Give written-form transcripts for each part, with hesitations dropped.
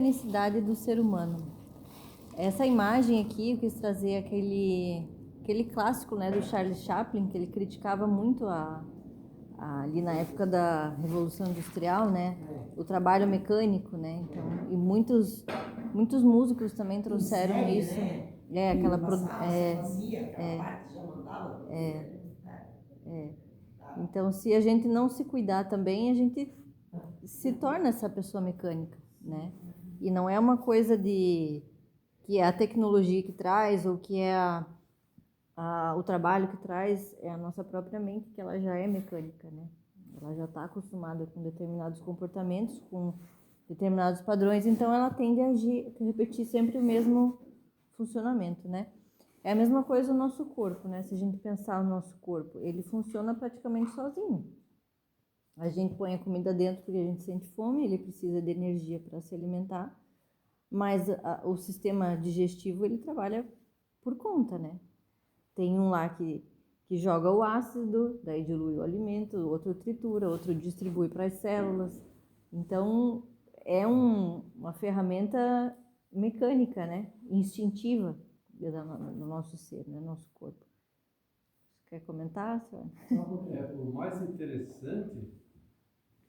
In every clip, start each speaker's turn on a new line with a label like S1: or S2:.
S1: Unicidade do ser humano. Essa imagem aqui eu quis trazer aquele clássico, né, do Charles Chaplin, que ele criticava muito ali na época da Revolução Industrial, né, o trabalho mecânico, né. Então, e muitos músicos também trouxeram isso. Aquela Então, se a gente não se cuidar também, a gente se torna essa pessoa mecânica, né? E não é uma coisa que é a tecnologia que traz ou que é o trabalho que traz, é a nossa própria mente, que ela já é mecânica, né? Ela já está acostumada com determinados comportamentos, com determinados padrões, então ela tende a agir, a repetir sempre o mesmo funcionamento, né? É a mesma coisa o nosso corpo, né? Se a gente pensar no nosso corpo, ele funciona praticamente sozinho. A gente põe a comida dentro porque a gente sente fome, ele precisa de energia para se alimentar, mas o sistema digestivo, ele trabalha por conta, né? Tem um lá que joga o ácido, daí dilui o alimento, outro tritura, outro distribui para as células. Então, é uma ferramenta mecânica, né? Instintiva no nosso ser, no nosso corpo. Você quer comentar, senhor?
S2: O mais interessante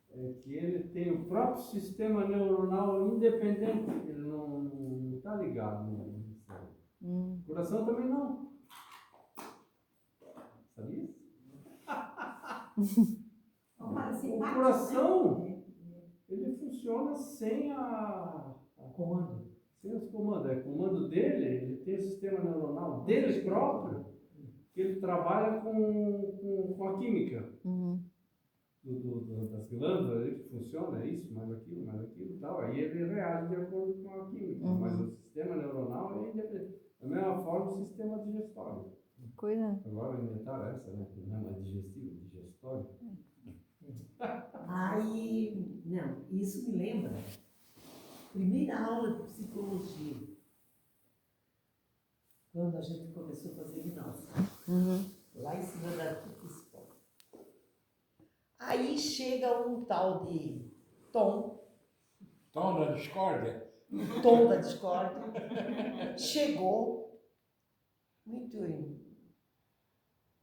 S2: é que ele tem o próprio sistema neuronal independente, ele não está ligado no cérebro. O coração também não. Sabia? O coração, ele funciona sem comando. Sem os comandos. O comando dele, ele tem o sistema neuronal dele próprio, que ele trabalha com a química. Das glândulas ali que funciona, isso, mais aquilo e tal. Aí ele reage de acordo com a química. Mas o sistema neuronal é independente. Da mesma forma, o sistema digestório.
S1: Coisa.
S2: Agora inventaram essa, né? Que não é mais digestivo, digestório.
S3: Aí, não, isso me lembra. Primeira aula de psicologia. Quando a gente começou a fazer hipnose. Lá em cima da escola. Aí chega um tal de Tom.
S4: Tom da discórdia?
S3: Tom da discórdia. Chegou, muito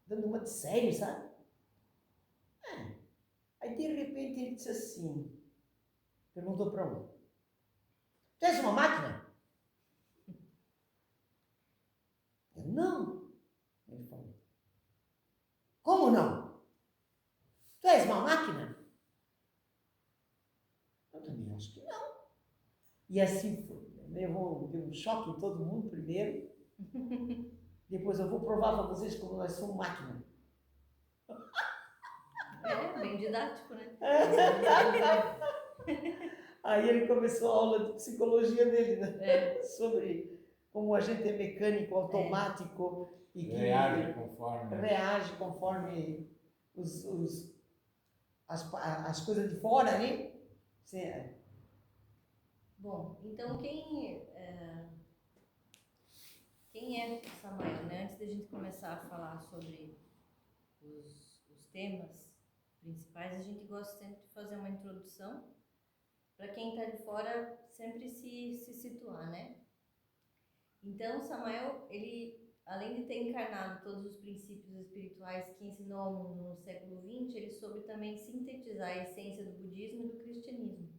S3: dando uma de sério, sabe? Aí de repente ele disse assim, perguntou para um, tu és uma máquina? Eu, não. Ele falou, como não? Tu és uma máquina? Eu também acho que não. E assim foi. Deu um choque em todo mundo primeiro. Depois eu vou provar para vocês como nós somos máquina.
S1: Bem didático, né?
S3: Aí ele começou a aula de psicologia dele, né? Sobre como a gente é mecânico, automático e que
S4: reage
S3: conforme as coisas de fora, né?
S1: Bom, então quem é o Samael, né? Antes da gente começar a falar sobre os temas principais, a gente gosta sempre de fazer uma introdução para quem está de fora sempre se situar, né? Então, Samael, ele, além de ter encarnado todos os princípios espirituais que ensinou ao mundo no século XX, ele soube também sintetizar a essência do budismo e do cristianismo.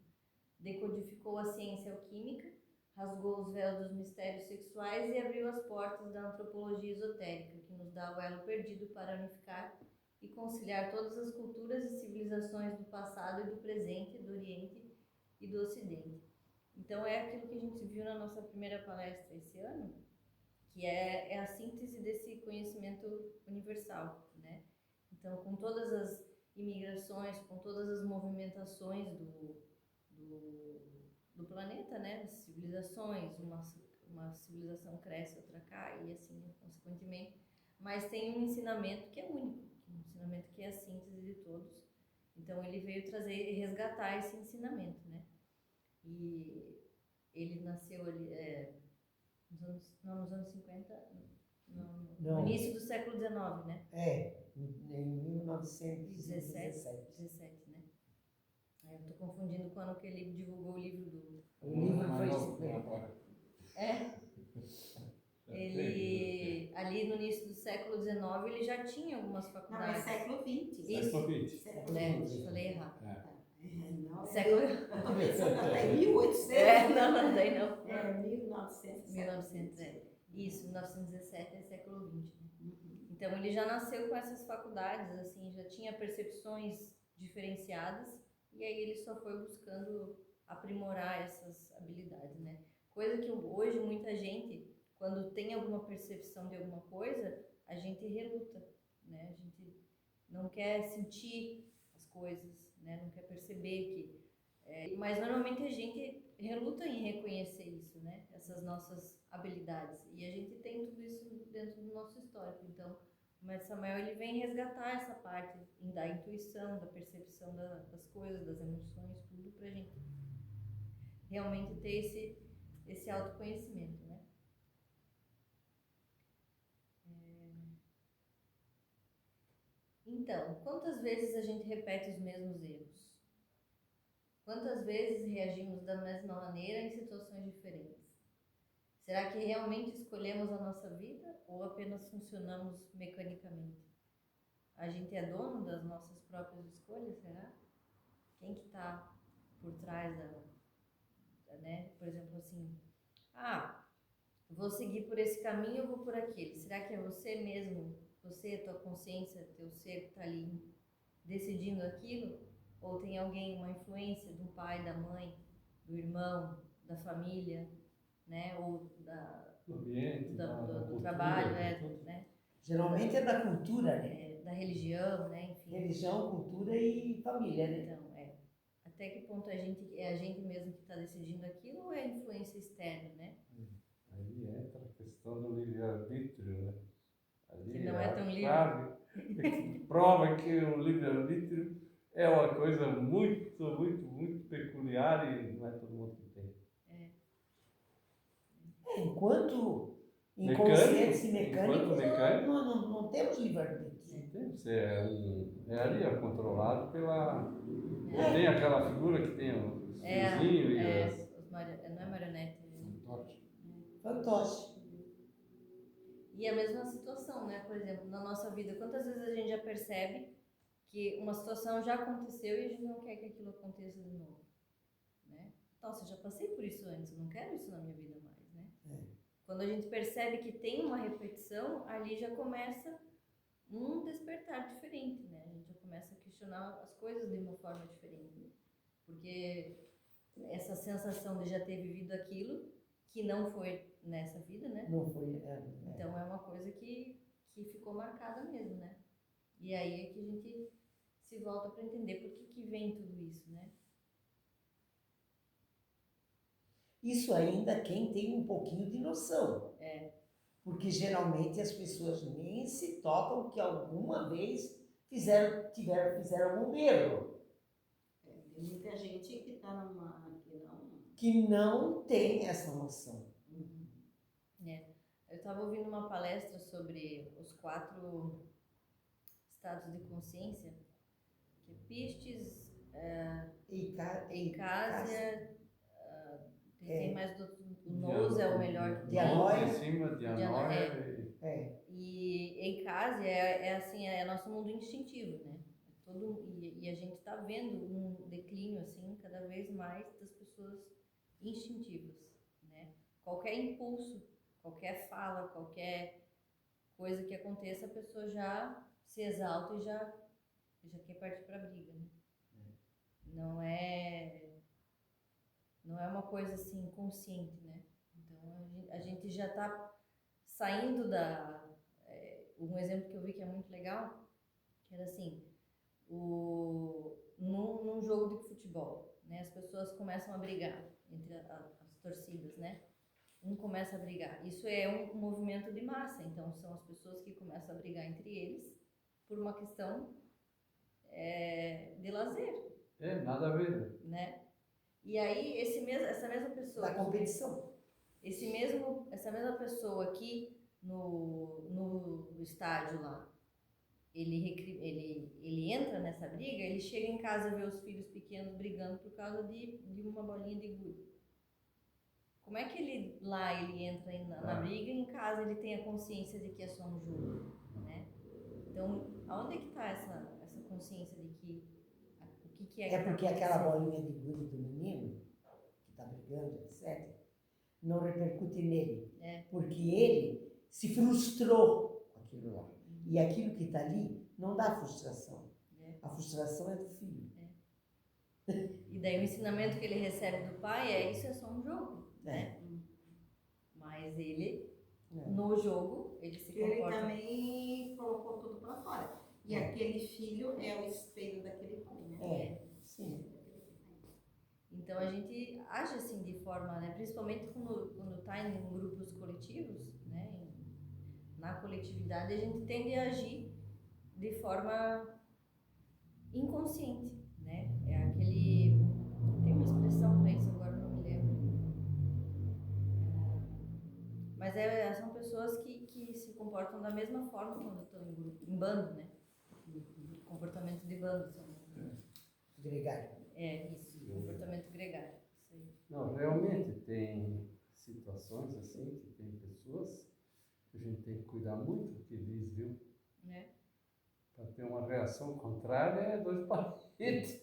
S1: Decodificou a ciência alquímica, rasgou os véus dos mistérios sexuais e abriu as portas da antropologia esotérica, que nos dá o elo perdido para unificar e conciliar todas as culturas e civilizações do passado e do presente, do Oriente e do Ocidente. Então é aquilo que a gente viu na nossa primeira palestra esse ano, que é a síntese desse conhecimento universal, né? Então, com todas as imigrações, com todas as movimentações do planeta, né? Das civilizações, uma civilização cresce, outra cai e assim, consequentemente. Mas tem um ensinamento que é único, um ensinamento que é a síntese de todos. Então, ele veio trazer e resgatar esse ensinamento, né? E ele nasceu ali nos anos 50, no início do século XIX, né?
S3: Em 1917.
S1: 17, né? Eu tô confundindo com o ano que ele divulgou o livro do...
S3: O livro foi
S4: Mas não,
S3: 50.
S1: Ele, ali no início do século XIX, ele já tinha algumas
S5: Não, é
S1: faculdades.
S5: século XX.
S1: Isso.
S4: Século XX.
S5: Século
S1: É,
S5: XX.
S1: falei errado.
S5: Não,
S1: Século...
S5: eu tô pensando até em 1800.
S1: não, daí não.
S5: É, 1900.
S1: 1900, Isso, 1917 é século XX, né? Então ele já nasceu com essas faculdades, assim, já tinha percepções diferenciadas e aí ele só foi buscando aprimorar essas habilidades, né? Coisa que hoje muita gente, quando tem alguma percepção de alguma coisa, a gente reluta, né? A gente não quer sentir as coisas, né? Não quer perceber que... mas normalmente a gente reluta em reconhecer isso, né? Essas nossas habilidades. E a gente tem tudo isso dentro do nosso histórico. Então, o Mestre Samael, ele vem resgatar essa parte da intuição, da percepção das coisas, das emoções, tudo pra gente realmente ter esse autoconhecimento, né? Então, quantas vezes a gente repete os mesmos erros? Quantas vezes reagimos da mesma maneira em situações diferentes? Será que realmente escolhemos a nossa vida ou apenas funcionamos mecanicamente? A gente é dono das nossas próprias escolhas, será? Quem que está por trás né? Por exemplo, assim, vou seguir por esse caminho ou vou por aquele? Será que é você mesmo, você, tua consciência, teu ser que está ali decidindo aquilo? Ou tem alguém, uma influência do pai, da mãe, do irmão, da família, né? Ou
S2: Do ambiente, da
S1: do
S2: cultura,
S1: trabalho,
S2: tudo.
S1: né?
S3: Geralmente é da cultura, né?
S1: Da religião, né? Enfim.
S3: Religião, cultura e família, né?
S1: Então, até que ponto é a gente mesmo que está decidindo aquilo ou é a influência externa, né?
S2: Aí entra a questão do livre-arbítrio, né? Ali
S1: Que não é tão livre.
S2: chave que prova que o livre-arbítrio é uma coisa muito, muito, muito peculiar e não é todo mundo que tem.
S3: Enquanto
S2: Mecânico,
S3: inconscientes e mecânicos,
S2: enquanto mecânico.
S3: não temos livre-arbítrio.
S2: Você é ali, é controlado pela... Tem aquela figura que tem os fiozinhos e as...
S1: não é marionete.
S3: Fantoche.
S1: E a mesma situação, né? Por exemplo, na nossa vida, quantas vezes a gente já percebe que uma situação já aconteceu e a gente não quer que aquilo aconteça de novo, né? Nossa, eu já passei por isso antes, eu não quero isso na minha vida mais, né? Quando a gente percebe que tem uma repetição, ali já começa um despertar diferente, né? A gente já começa a questionar as coisas de uma forma diferente, porque essa sensação de já ter vivido aquilo, que não foi nessa vida, né?
S3: Não foi.
S1: Então é uma coisa que ficou marcada mesmo, né? E aí é que a gente se volta para entender por que vem tudo isso, né?
S3: Isso ainda quem tem um pouquinho de noção. Porque geralmente as pessoas nem se tocam que alguma vez fizeram algum erro.
S5: Tem muita gente que está
S3: que não tem essa noção.
S1: Eu estava ouvindo uma palestra sobre os 4 estados de consciência, que é Pistes, Eicásia, tem mais o Nous é o melhor.
S3: Dianóia.
S2: Em cima, Dianóia.
S1: E Eicásia é nosso mundo instintivo, né? E a gente está vendo um declínio assim cada vez mais das pessoas instintivas, né? Qualquer impulso, qualquer fala, qualquer coisa que aconteça, a pessoa já se exalta e já quer partir para a briga, né? Não é uma coisa assim consciente, né? Então a gente já está saindo um exemplo que eu vi que é muito legal, que era assim, num jogo de futebol, né? As pessoas começam a brigar entre as torcidas, né? Um começa a brigar. Isso é um movimento de massa, então são as pessoas que começam a brigar entre eles por uma questão de lazer.
S2: Nada a ver.
S1: Né? E aí essa mesma pessoa...
S3: Da competição.
S1: Essa mesma pessoa aqui no estádio lá, ele entra nessa briga, ele chega em casa e vê os filhos pequenos brigando por causa de uma bolinha de gude. Como é que ele entra na briga e em casa ele tem a consciência de que é só um jogo, né? Então, aonde é que está essa consciência de que o que é que
S3: É porque
S1: tá
S3: aquela
S1: acontecendo?
S3: bolinha de gude do menino, que está brigando, etc., não repercute nele. Porque ele se frustrou com aquilo lá. E aquilo que está ali não dá frustração. A frustração é do filho.
S1: E daí o ensinamento que ele recebe do pai isso é só um jogo, né? Mas ele, no jogo, ele se
S5: Ele
S1: comporta...
S5: também colocou tudo pra fora. E aquele filho é o espelho daquele pai, né?
S3: Sim.
S1: Então a gente age assim de forma, né? Principalmente quando tá em grupos coletivos, né? Na coletividade a gente tende a agir de forma inconsciente, né? É aquele... Tem uma expressão para isso, agora não me lembro. Mas são pessoas que se comportam da mesma forma quando estão em grupo, em bando, né? Comportamento de bando.
S3: Gregário.
S1: Isso, comportamento gregário. Isso aí.
S2: Não, realmente tem situações assim, que tem pessoas que a gente tem que cuidar muito do que diz, viu? Para ter uma reação contrária é dois palitos.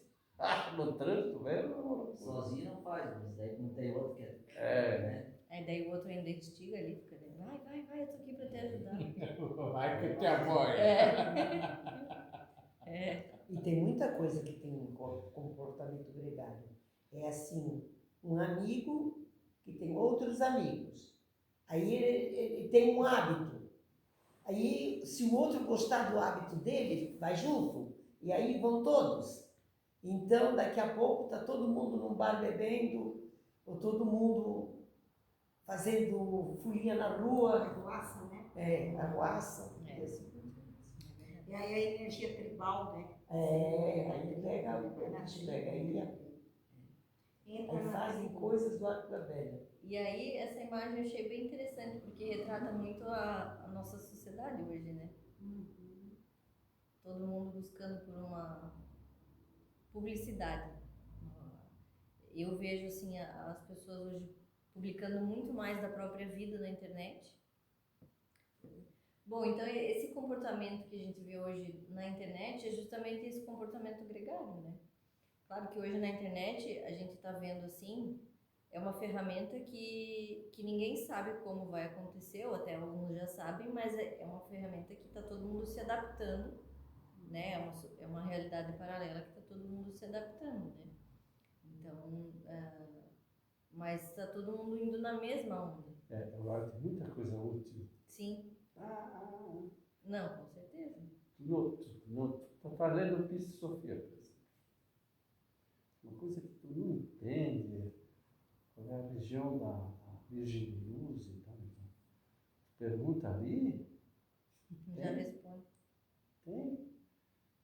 S2: No trânsito mesmo.
S6: Sozinho não faz, mas daí não tem outro que
S2: É.
S1: Aí daí o outro ainda instiga ali, fica dizendo, vai, eu tô aqui pra te ajudar.
S4: Vai que te apoia.
S3: E tem muita coisa que tem um comportamento gregário. É assim, um amigo que tem outros amigos. Aí ele tem um hábito. Aí, se o outro gostar do hábito dele, vai junto. E aí vão todos. Então, daqui a pouco, está todo mundo num bar bebendo, ou todo mundo fazendo folia na rua.
S5: Arruaça, né?
S3: Arruaça. E assim por diante.
S5: E aí a energia tribal, né?
S3: Aí pega, o bicho pega aí.
S5: Entra
S3: Aí
S5: na
S3: fazem
S5: tribo.
S3: coisas do arco da velha.
S1: E aí essa imagem eu achei bem interessante, porque retrata muito a nossa sociedade hoje, né? Todo mundo buscando por uma publicidade. Eu vejo assim as pessoas hoje publicando muito mais da própria vida na internet. Bom, então esse comportamento que a gente vê hoje na internet é justamente esse comportamento gregário, né? Claro que hoje na internet a gente está vendo assim, é uma ferramenta que ninguém sabe como vai acontecer, ou até alguns já sabem, mas é uma ferramenta que está todo mundo se adaptando, né? É uma realidade paralela que está todo mundo se adaptando, né? Então, mas está todo mundo indo na mesma onda.
S2: Agora tem muita coisa útil.
S1: Sim. Não, com certeza.
S2: Tu tá fazendo Pisse Sofia, por exemplo. Uma coisa que tu não entende, qual é a religião da Virgem de Luz e tal. Então. Pergunta ali.
S1: Já responde.
S2: Tem.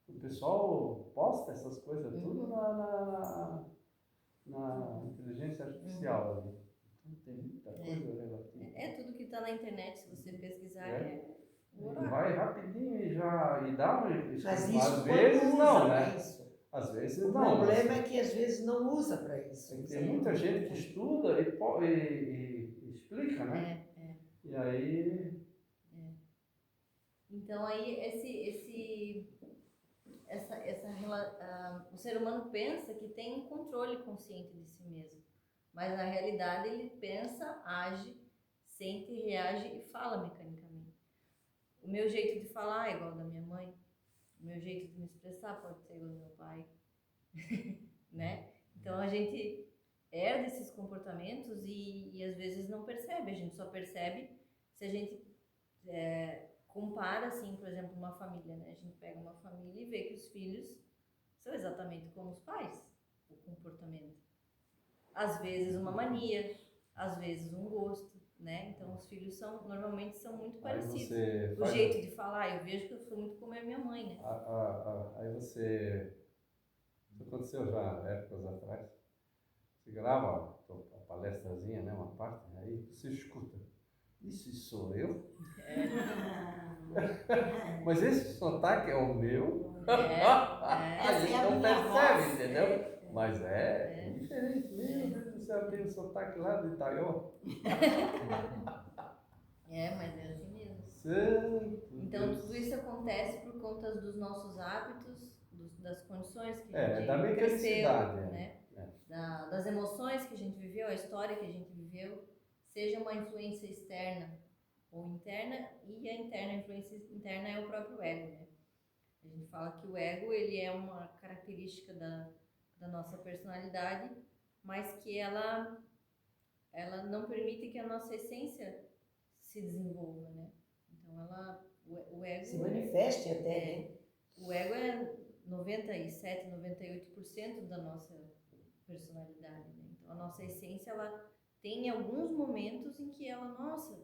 S2: O pessoal posta essas coisas tudo na inteligência artificial ali. Então tem muita coisa relativa.
S1: Tudo que está na internet, se você pesquisar,
S2: Vai rapidinho e dá um.
S3: Mas isso
S2: Às
S3: quando
S2: vezes
S3: usa
S2: não,
S3: pra
S2: né?
S3: isso.
S2: Às vezes
S3: O
S2: não.
S3: problema é que às vezes não usa para isso.
S2: Tem muita gente que estuda e explica, né? E aí.
S1: Então aí o ser humano pensa que tem um controle consciente de si mesmo, mas na realidade ele pensa, age, sente, reage e fala mecanicamente. O meu jeito de falar é igual ao da minha mãe, o meu jeito de me expressar pode ser igual ao do meu pai, né? Então a gente herda esses comportamentos e às vezes não percebe, a gente só percebe se a gente compara, assim, por exemplo, uma família, né? A gente pega uma família e vê que os filhos são exatamente como os pais, o comportamento. Às vezes uma mania, às vezes um gosto, né? Então os filhos normalmente são muito parecidos. O jeito de falar, eu vejo que eu sou muito como a minha mãe, né?
S2: Aí você. Isso aconteceu já épocas atrás. Você grava a palestrazinha, né? Uma parte, aí você escuta. Isso sou eu? Mas esse sotaque é o meu? A gente
S5: Essa é a
S2: não
S5: minha
S2: percebe,
S5: voz.
S2: entendeu? Mas é diferente. Meu Deus do céu, tem um sotaque lá de Itaió.
S1: Mas é assim mesmo.
S2: Santo
S1: Então,
S2: Deus.
S1: tudo isso acontece por conta dos nossos hábitos, das condições que a
S2: É,
S1: gente
S2: da
S1: cresceu,
S2: mecanicidade,
S1: né? Das emoções que a gente viveu, a história que a gente viveu, seja uma influência externa ou interna, e a influência interna é o próprio ego, né? A gente fala que o ego, ele é uma característica da nossa personalidade, mas que ela não permite que a nossa essência se desenvolva, né? Então, o ego...
S3: Se manifeste até, né?
S1: O ego é 97, 98% da nossa personalidade, né? Então, a nossa essência, ela tem alguns momentos em que ela, nossa,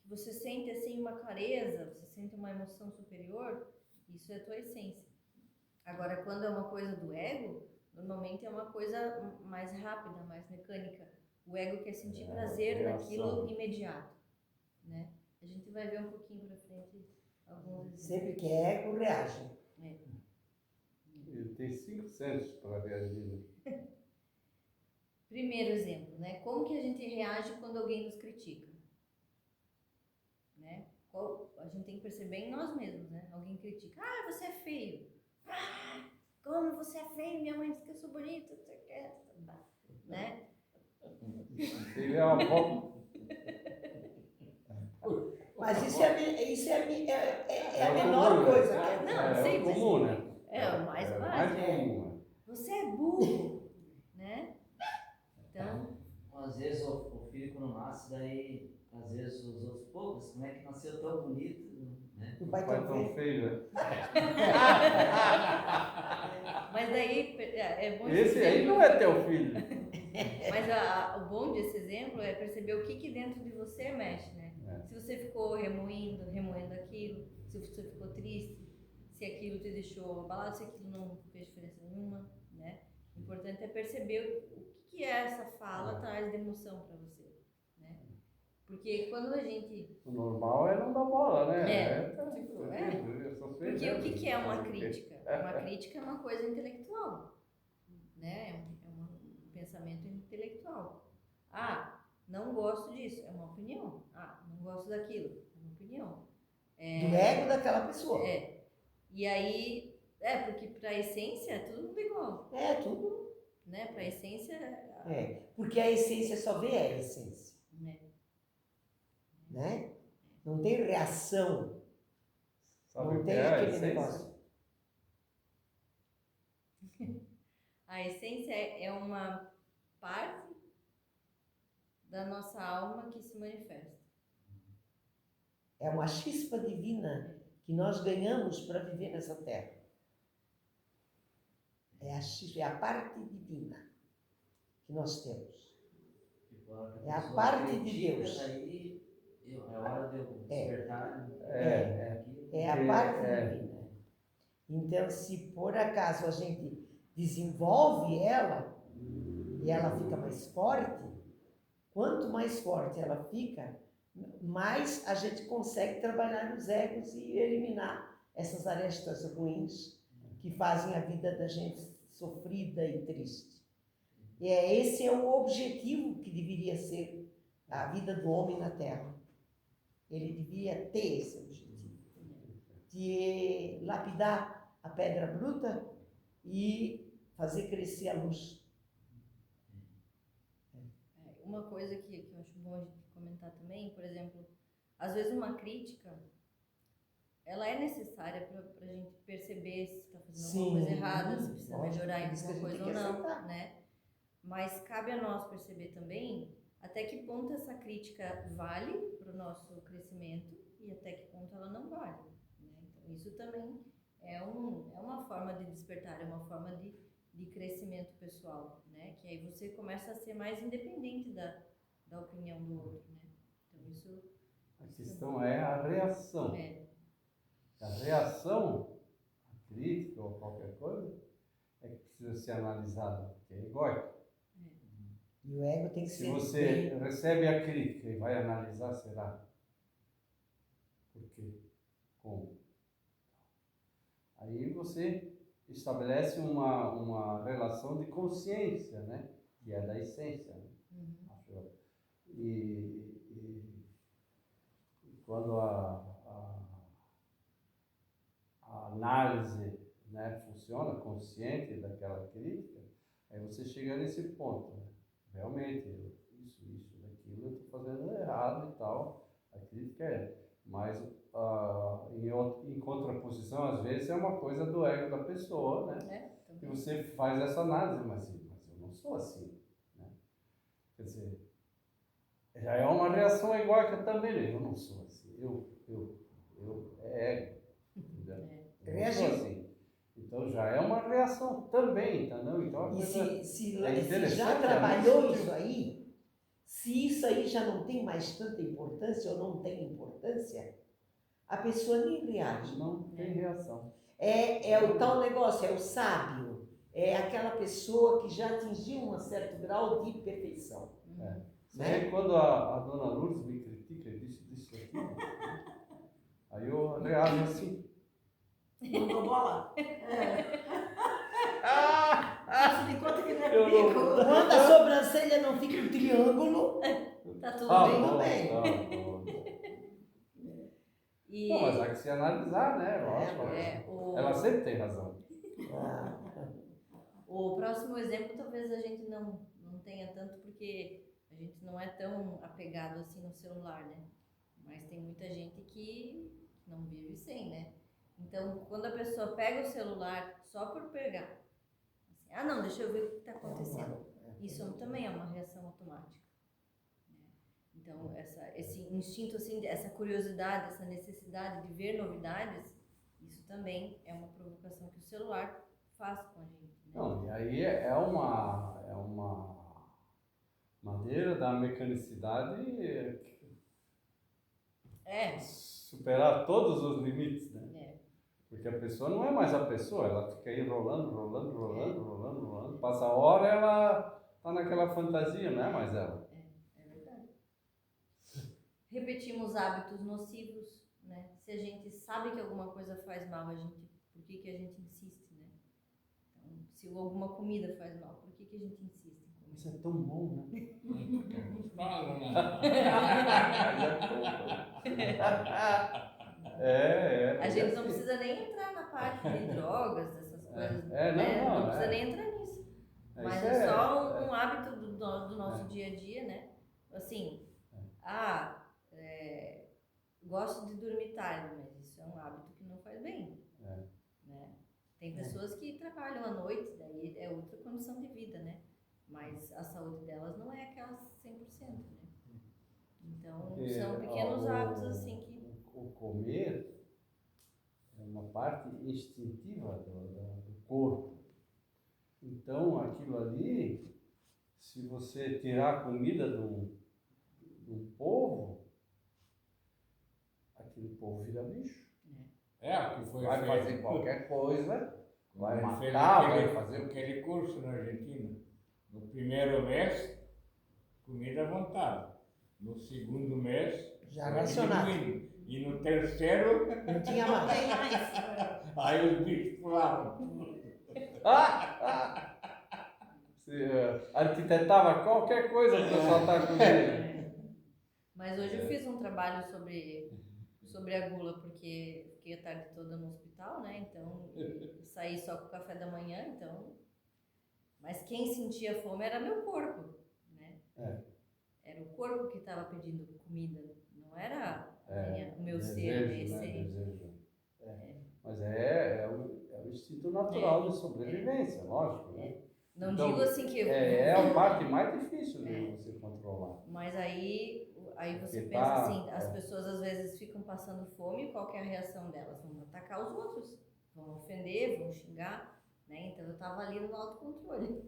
S1: que você sente assim uma clareza, você sente uma emoção superior, isso é a tua essência. Agora, quando é uma coisa do ego, normalmente é uma coisa mais rápida, mais mecânica. O ego quer sentir prazer naquilo imediato, né? A gente vai ver um pouquinho pra frente alguns exemplos.
S3: Sempre que é ego, reage.
S2: Ele tem 5 centos para reagir.
S1: Primeiro exemplo, né? Como que a gente reage quando alguém nos critica? Né? A gente tem que perceber em nós mesmos, né? Alguém critica, você é feio. Como você é feio? Minha mãe disse que eu sou bonita, né?
S2: Ele é uma avó.
S3: Mas isso é a menor coisa.
S1: Não, sim, mas
S2: comum, né?
S1: é o mais
S2: mais
S1: básico.
S2: comum.
S1: Você é burro, né? Então,
S6: Às vezes o filho quando nasce, daí às vezes os outros, pô, mas como é que nasceu tão bonito, né?
S3: O
S2: O
S3: pai
S2: pai
S3: tão
S2: tão feio, né?
S1: mas daí é bom
S2: Esse aí não é teu filho.
S1: Mas o bom desse exemplo é perceber o que dentro de você mexe, né? Se você ficou remoendo aquilo, se você ficou triste, se aquilo te deixou abalado, se aquilo não fez diferença nenhuma, né? O importante é perceber o que essa fala traz de emoção para você, né? Porque quando a gente...
S2: O normal é não dar bola, né? Porque
S1: o que é uma crítica? Uma crítica é uma coisa intelectual, né? É um pensamento intelectual. Não gosto disso, é uma opinião. Não gosto daquilo, é uma opinião.
S3: Do ego daquela pessoa.
S1: E aí, porque pra essência é tudo mundo igual.
S3: É, tudo.
S1: Né? Pra essência...
S3: Porque a essência só vê a essência. Né? Não tem reação.
S2: Sabe
S3: não
S2: o
S3: tem
S2: que é
S3: aquele
S2: essência?
S3: negócio.
S1: A essência é uma parte da nossa alma que se manifesta.
S3: É uma chispa divina que nós ganhamos para viver nessa terra. É a parte divina que nós temos. É a parte de Deus.
S6: Aí é hora de eu despertar.
S3: É a parte divina. Então, se por acaso a gente desenvolve ela e ela fica mais forte, quanto mais forte ela fica, mais a gente consegue trabalhar nos egos e eliminar essas arestas ruins que fazem a vida da gente sofrida e triste. E esse é o objetivo que deveria ser a vida do homem na Terra. Ele devia ter esse objetivo, de lapidar a pedra bruta e fazer crescer a luz.
S1: Uma coisa que eu acho bom a gente comentar também, por exemplo, às vezes uma crítica, ela é necessária para a gente perceber se está fazendo alguma coisa errada, se precisa melhorar em alguma coisa ou não, né? Mas cabe a nós perceber também até que ponto essa crítica vale para o nosso crescimento e até que ponto ela não vale, né? Então isso também é uma forma de despertar, é uma forma de crescimento pessoal, né? Que aí você começa a ser mais independente da opinião do outro, né? Então isso...
S2: A questão é a reação. A reação, a crítica ou qualquer coisa, é que precisa ser analisada, porque é egóico.
S3: E o ego tem que ser...
S2: Se você recebe a crítica e vai analisar, será Por quê? Como? Aí você estabelece uma relação de consciência, né? Que é da essência, né? Acho eu. E quando a análise, né, funciona, consciente daquela crítica, aí você chega nesse ponto, né? Realmente, isso, daquilo eu estou fazendo errado e tal, a crítica é. Mas em contraposição, às vezes, é uma coisa do ego da pessoa, né? E você faz essa análise, mas eu não sou assim, né? Quer dizer, já é uma reação igual que eu também, eu não sou assim, é ego, entendeu? Eu não sou assim. Então já é uma reação também, entendeu? Então,
S3: E se
S2: interessante,
S3: já trabalhou isso aí, se isso aí já não tem mais tanta importância ou não tem importância, a pessoa nem reage.
S2: não tem reação.
S3: É o tal negócio, é o sábio. É aquela pessoa que já atingiu um certo grau de perfeição.
S2: Aí quando a dona Lourdes me critica e diz aquilo, aí eu reajo assim.
S5: Não dou bola. Faço de conta que não é
S2: Eu não-
S5: comigo.
S3: Quando a sobrancelha não fica um triângulo,
S1: Tá tudo
S2: Tá
S1: bem.
S2: bom,
S3: bem.
S2: tá bom.
S1: E,
S2: Não, mas há que se analisar, né? Lógico. Ela sempre tem razão.
S1: o próximo exemplo talvez a gente não tenha tanto, porque a gente não é tão apegado assim no celular, né? Mas tem muita gente que não vive sem, né? Então, quando a pessoa pega o celular só por pegar, assim, não, deixa eu ver o que está acontecendo. Isso também é uma reação automática. Né? Então, esse instinto, assim, essa curiosidade, essa necessidade de ver novidades, isso também é uma provocação que o celular faz com a gente. Né?
S2: Não, e aí é uma maneira da mecanicidade superar todos os limites, né? Porque a pessoa não é mais a pessoa, ela fica aí rolando, passa a hora, ela tá naquela fantasia, não é mais ela.
S1: É verdade. Repetimos hábitos nocivos, né? Se a gente sabe que alguma coisa faz mal, por que a gente insiste, né? Então, se alguma comida faz mal, por que a gente insiste em comer?
S2: Isso é tão bom, né?
S1: A gente não precisa nem entrar na parte de drogas, dessas coisas, né?
S2: Não
S1: Precisa nem entrar nisso. Mas
S2: isso
S1: é só um hábito do nosso dia a dia, né? Assim, gosto de dormir tarde, mas isso é um hábito que não faz bem. Né? Tem pessoas que trabalham à noite, daí é outra condição de vida, né? Mas a saúde delas não é aquela 100%, né? Então, são pequenos hábitos assim que...
S2: O comer é uma parte instintiva do corpo. Então, aquilo ali, se você tirar a comida de um povo, aquele povo vira bicho.
S4: O que foi
S2: Vai
S4: feito.
S2: fazer qualquer coisa, vai
S4: Ele fez
S2: matar, vai fazer...
S4: aquele curso na Argentina. No primeiro mês, comida à vontade. No segundo mês,
S3: já
S4: foi
S3: racionado.
S4: diminuindo. E no terceiro,
S3: Não tinha
S5: Não
S3: mais.
S5: tem mais.
S4: aí os bichos pulavam.
S2: Se arquitetava qualquer coisa para soltar a comida.
S1: Mas hoje eu fiz um trabalho sobre a gula, porque fiquei a tarde toda no hospital, né? Então, saí só com o café da manhã, então... Mas quem sentia fome era meu corpo, né? Era o corpo que estava pedindo comida, não era o meu ser, a minha essência.
S2: Mas é o instinto natural de sobrevivência, lógico, né?
S1: Não
S2: Então,
S1: digo assim que...
S2: É a parte mais difícil de você controlar.
S1: Mas aí você
S2: Porque
S1: pensa assim, as pessoas às vezes ficam passando fome, qual que é a reação delas? Vão atacar os outros, vão ofender, vão xingar, né? Então eu tava ali no autocontrole.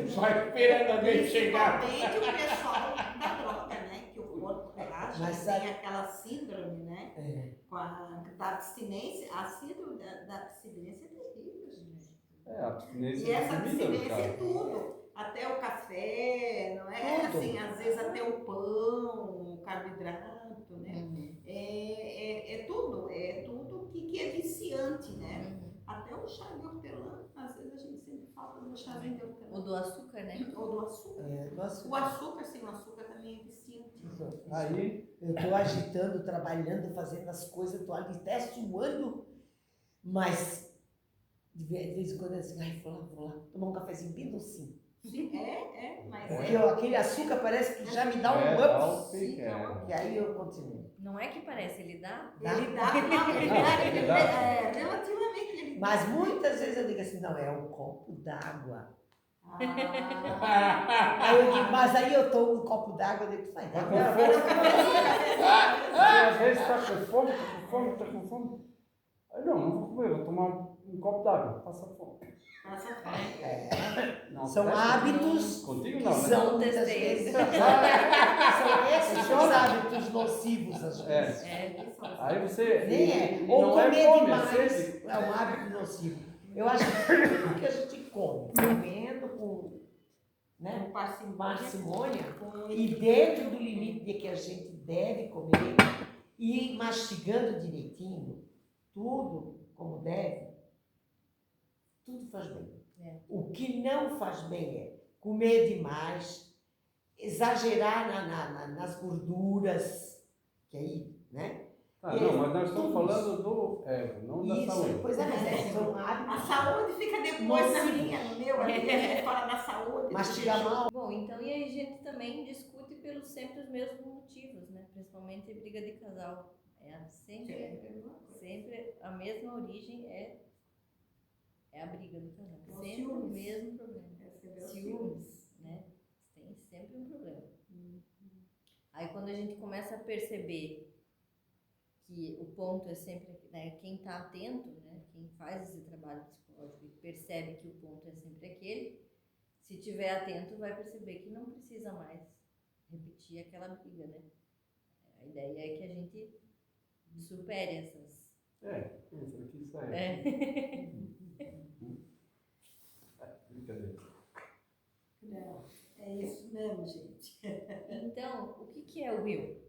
S4: Só esperando alguém chegar.
S5: Principalmente o pessoal da droga, né? Que o corpo relaxa,
S3: Mas
S5: tem
S3: sabe-
S5: aquela síndrome, né? Da abstinência. A síndrome da abstinência é terrível, gente.
S2: A abstinência
S5: E essa
S2: de comida, no
S5: abstinência é
S2: caso.
S5: tudo. Até o café, não é?
S3: Tudo.
S5: Assim, às vezes até o pão, o carboidrato, né? falta do chá de
S1: O do açúcar, né?
S5: ou do açúcar.
S3: do açúcar.
S5: O açúcar, sim, o açúcar também é viciante.
S2: Aí,
S3: Eu estou agitando, trabalhando, fazendo as coisas, estou ali até suando, mas de vez em quando eu digo, ai, vou lá, tomar um cafezinho bem docinho.
S5: Sim, mas
S3: Porque aquele açúcar parece que já me dá um
S2: dá um
S3: up,
S2: pique,
S3: que aí eu continuo.
S1: Não é que parece, ele dá.
S5: ele dá, relativamente ele dá.
S3: Mas muitas vezes eu digo assim, não, é um copo d'água.
S5: Ah,
S3: Aí eu digo, mas aí eu tomo um copo d'água, eu digo, vai
S2: tá
S3: dar.
S2: com fome. Aí, às vezes tá com fome, tá com fome. Aí, não vou comer, vou tomar um copo d'água, passa fome.
S5: passa fome.
S2: Não,
S3: São
S2: testa
S3: hábitos
S2: contigo
S3: que
S2: não, né?
S3: são
S1: Não
S3: muitas
S1: testei.
S3: vezes são esses os hábitos nocivos às vezes.
S2: Aí você.
S3: Nem é.
S2: e
S3: Ou
S2: não
S3: comer
S2: é fome,
S3: demais
S2: é sede.
S3: é um hábito nocivo. Eu acho que tudo que a gente come, comendo com, né,
S5: Com parcimônia.
S3: parcimônia,
S5: Com
S3: e dentro do limite de que a gente deve comer, e mastigando direitinho, tudo como deve, tudo faz bem. O que não faz bem é comer demais, exagerar nas gorduras, que aí, né?
S2: Tá, não, mas nós estamos falando do ego, não da
S3: Isso,
S2: saúde.
S3: pois é, mas são
S5: A
S3: hábitos.
S5: saúde fica depois na
S3: Nocivos.
S5: minha, no meu, ali a gente fala da saúde.
S3: Mastigar mal.
S1: Bom, então e aí a gente também discute pelos sempre os mesmos motivos, né? Principalmente briga de casal. Sempre a mesma origem é a briga do casal.
S5: Os
S1: Sempre
S5: ciúmes.
S1: o mesmo problema.
S5: Ciúmes.
S1: Ciúmes, né? Tem sempre um problema. Aí quando a gente começa a perceber que o ponto é sempre, né, quem está atento, né, quem faz esse trabalho psicológico e percebe que o ponto é sempre aquele, se tiver atento vai perceber que não precisa mais repetir aquela briga, né? A ideia é que a gente supere essas...
S2: Entra aqui e sai. Brincadeira.
S5: Não, é isso mesmo, gente.
S1: Então, o que é o eu?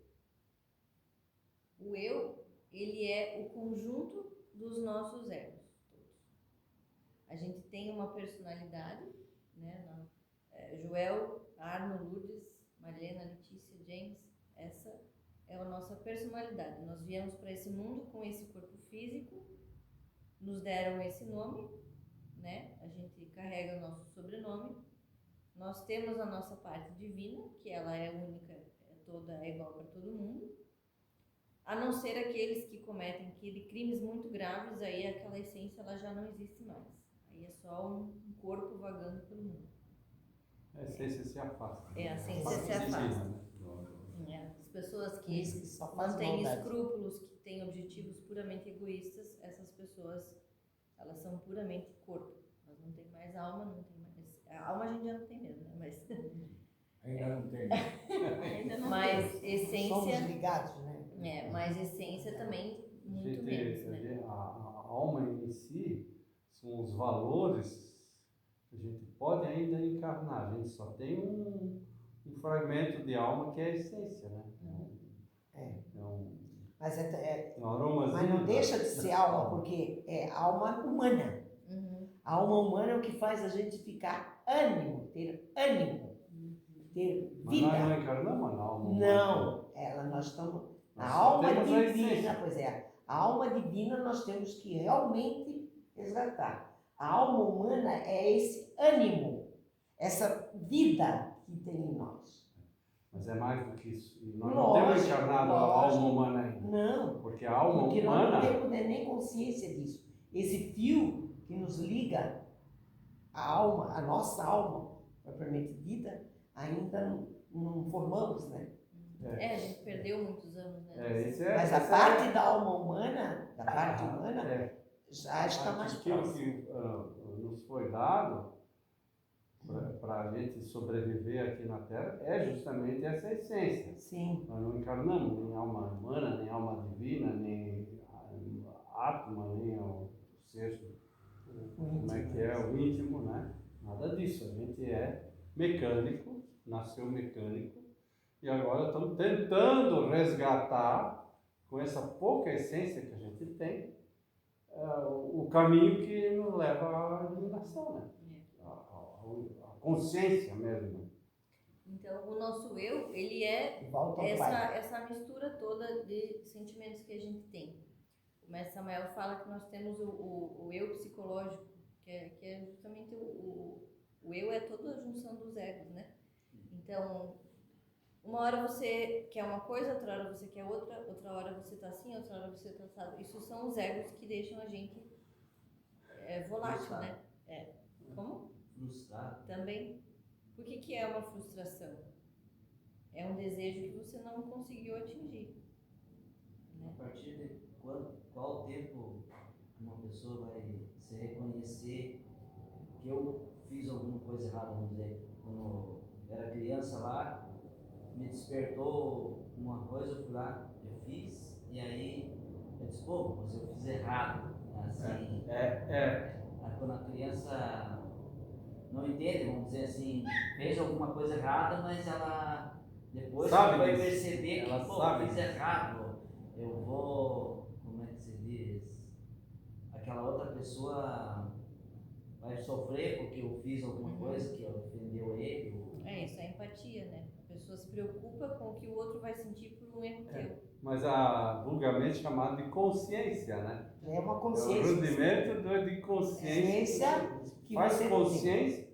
S1: O eu, ele é o conjunto dos nossos egos. A gente tem uma personalidade, né? Joel, Arno, Lourdes, Marlena, Letícia, James, essa é a nossa personalidade. Nós viemos para esse mundo com esse corpo físico, nos deram esse nome, né? A gente carrega o nosso sobrenome. Nós temos a nossa parte divina, que ela é única, é igual para todo mundo. A não ser aqueles que cometem crimes muito graves, aí aquela essência ela já não existe mais. Aí é só um corpo vagando pelo mundo.
S2: A essência se afasta.
S1: A essência se
S2: Afasta.
S1: afasta.
S2: Né?
S1: As pessoas
S3: Isso
S1: que
S3: que só faz
S1: mantêm
S3: maldade.
S1: escrúpulos, que têm objetivos puramente egoístas, essas pessoas, elas são puramente corpo. Elas não têm mais alma, não tem mais... A alma a gente já não tem mesmo, né? Mas...
S4: Ainda não tem.
S5: Ainda não
S1: Mas
S3: Somos
S1: essência...
S3: ligados, né?
S1: Mas essência também, muito menos, né?
S2: A alma em si são os valores que a gente pode ainda encarnar. A gente só tem um fragmento de alma que é a essência, né?
S3: Mas,
S2: Um aromazinho.
S3: mas não deixa de ser alma, porque é alma humana. A alma humana é o que faz a gente ficar ânimo, ter
S2: Mas
S3: vida.
S2: nós não encarnamos a alma.
S3: Não, nós estamos.
S2: Nós
S3: A
S2: só
S3: alma
S2: temos a
S3: divina,
S2: essência.
S3: pois é. A alma divina nós temos que realmente resgatar. A alma humana é esse ânimo, essa vida que tem em nós.
S2: Mas é mais do que isso. E nós
S3: Lógico,
S2: não temos encarnado a
S3: lógico.
S2: alma humana ainda.
S3: Não,
S2: Porque a alma
S3: porque nós não
S2: humana.
S3: temos nem consciência disso. Esse fio que nos liga a alma, a nossa alma, propriamente dita, ainda não formamos, né?
S1: A gente perdeu muitos anos, né?
S3: Mas a parte da alma humana, já está mais
S2: aquilo
S3: próxima.
S2: que nos foi dado para a gente sobreviver aqui na Terra é justamente essa essência.
S3: Sim.
S2: Nós não encarnamos nem alma humana, nem alma divina, nem átomo, nem o sexto, como é que é, o íntimo, né? Nada disso. A gente é mecânico, nasceu mecânico, e agora estamos tentando resgatar, com essa pouca essência que a gente tem, o caminho que nos leva à iluminação, né? a consciência mesmo.
S1: Então, o nosso eu, ele é
S3: Volta ao pai.
S1: essa mistura toda de sentimentos que a gente tem. O mestre Samael fala que nós temos o eu psicológico, que é justamente o eu é toda a junção dos egos, né? Então, uma hora você quer uma coisa, outra hora você quer outra hora você tá assim, outra hora você tá assado. Isso são os egos que deixam a gente volátil, né? Como?
S6: Frustrado.
S1: Também. Por que é uma frustração? É um desejo que você não conseguiu atingir.
S6: A partir de qual tempo uma pessoa vai se reconhecer que eu fiz alguma coisa errada, vamos dizer, quando eu era criança lá, me despertou uma coisa, eu fui lá, eu fiz, e aí eu disse, pô, mas eu fiz errado. Assim, aí quando a criança não entende, vamos dizer assim, fez alguma coisa errada, mas ela depois
S2: Sabe
S6: vai
S2: disso.
S6: perceber
S2: Ela
S6: que, pô,
S2: sabe
S6: fiz
S2: disso.
S6: errado, eu vou, como é que se diz, aquela outra pessoa vai sofrer porque eu fiz alguma coisa que ofendeu ele.
S1: É isso, é empatia, né? A pessoa se preocupa com o que o outro vai sentir por um erro teu.
S2: Mas vulgarmente chamado de consciência, né?
S3: É uma
S2: É o
S3: consciência.
S2: rudimento de consciência.
S3: Que
S2: Faz
S3: você
S2: consciência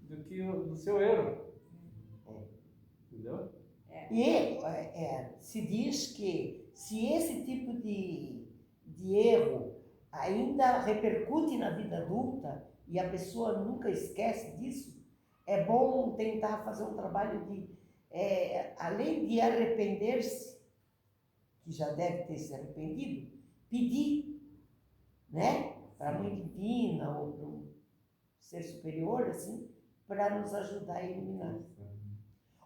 S2: do seu erro. Entendeu?
S3: E se diz que se esse tipo de erro ainda repercute na vida adulta e a pessoa nunca esquece disso, é bom tentar fazer um trabalho de, além de arrepender-se, que já deve ter se arrependido, pedir, né, para a Mãe Divina ou para um ser superior, assim, para nos ajudar a eliminar.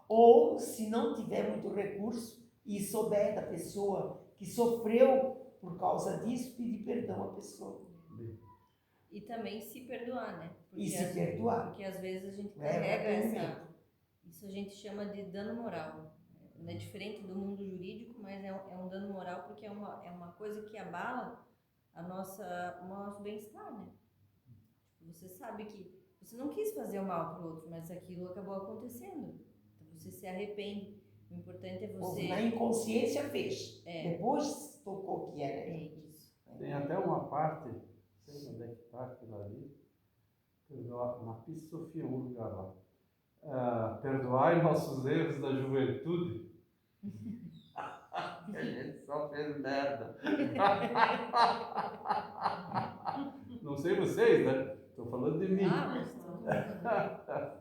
S3: Ou, se não tiver muito recurso e souber da pessoa que sofreu por causa disso, pedir perdão à pessoa.
S1: E também se perdoar, né?
S3: Perdoar.
S1: Porque às vezes a gente
S3: É,
S1: carrega isso a gente chama de dano moral. Não é diferente do mundo jurídico, mas é um dano moral porque é uma coisa que abala o nosso bem-estar, né? Você sabe que você não quis fazer o mal para o outro, mas aquilo acabou acontecendo. Você se arrepende. O importante é você...
S3: Na inconsciência fez. Depois tocou que era.
S1: Isso.
S2: Tem até uma parte, não sei onde é que está aquilo ali, na Pista Sofia, um lugar lá. Perdoai nossos erros da juventude. A gente só fez merda. Não sei vocês, né? Estou falando de mim.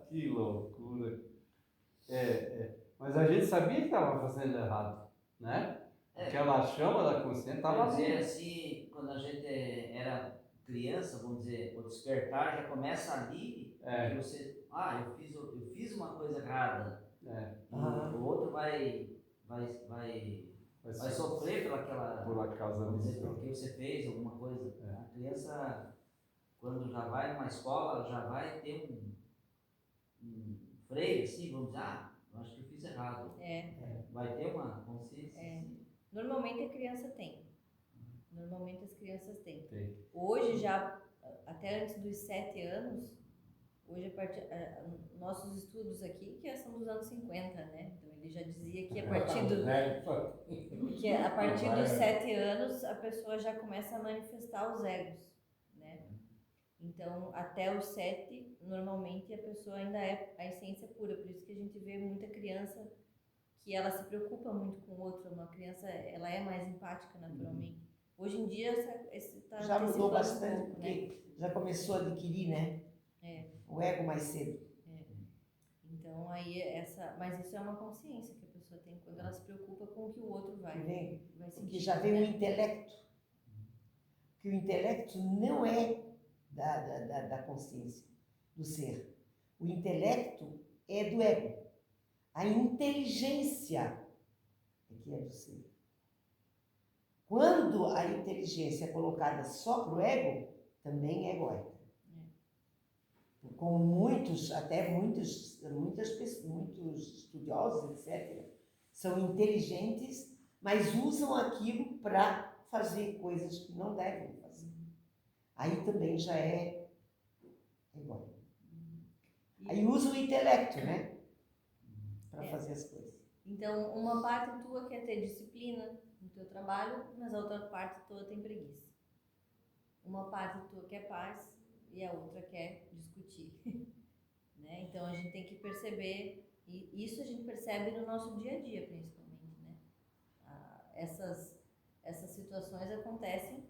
S2: Que loucura. Mas a gente sabia que estava fazendo errado, né? Aquela chama da consciência estava
S6: Vamos dizer assim, quando a gente era criança, vamos dizer, o despertar já começa ali, que você, eu fiz uma coisa errada, e o outro vai sofrer
S2: por causa
S6: vamos dizer,
S2: disso.
S6: porque você fez alguma coisa. A criança, quando já vai numa escola, já vai ter um freio, assim, vamos dizer, eu acho que eu fiz errado. Vai ter uma consciência.
S1: Normalmente a criança tem. Normalmente as crianças têm.
S2: Tem.
S1: Hoje já, até antes dos 7 anos, hoje nossos estudos aqui, que são dos anos 50, né? Então ele já dizia que a partir dos 7 anos a pessoa já começa a manifestar os egos, né? Então até os 7, normalmente a pessoa ainda é a essência pura. Por isso que a gente vê muita criança que ela se preocupa muito com o outro. Uma criança, ela é mais empática naturalmente. Hoje em dia
S3: já mudou bastante,
S1: um pouco,
S3: porque já começou a adquirir, né? O ego mais cedo.
S1: Então aí mas isso é uma consciência que a pessoa tem quando ela se preocupa com o que o outro vai sentir.
S3: Porque já vem o intelecto. Que o intelecto não é da consciência, do ser. O intelecto é do ego. A inteligência é que é do ser. Quando a inteligência é colocada só para o ego, também é egoísta. Como muitos estudiosos, etc., são inteligentes, mas usam aquilo para fazer coisas que não devem fazer. Aí também já é egoísta. Aí usa o intelecto, né? Para
S1: É.
S3: fazer as coisas.
S1: Então, uma parte tua quer ter disciplina no teu trabalho, mas a outra parte tua tem preguiça. Uma parte tua quer paz e a outra quer discutir. Né? Então, a gente tem que perceber, e isso a gente percebe no nosso dia a dia, principalmente. Né? Essas situações acontecem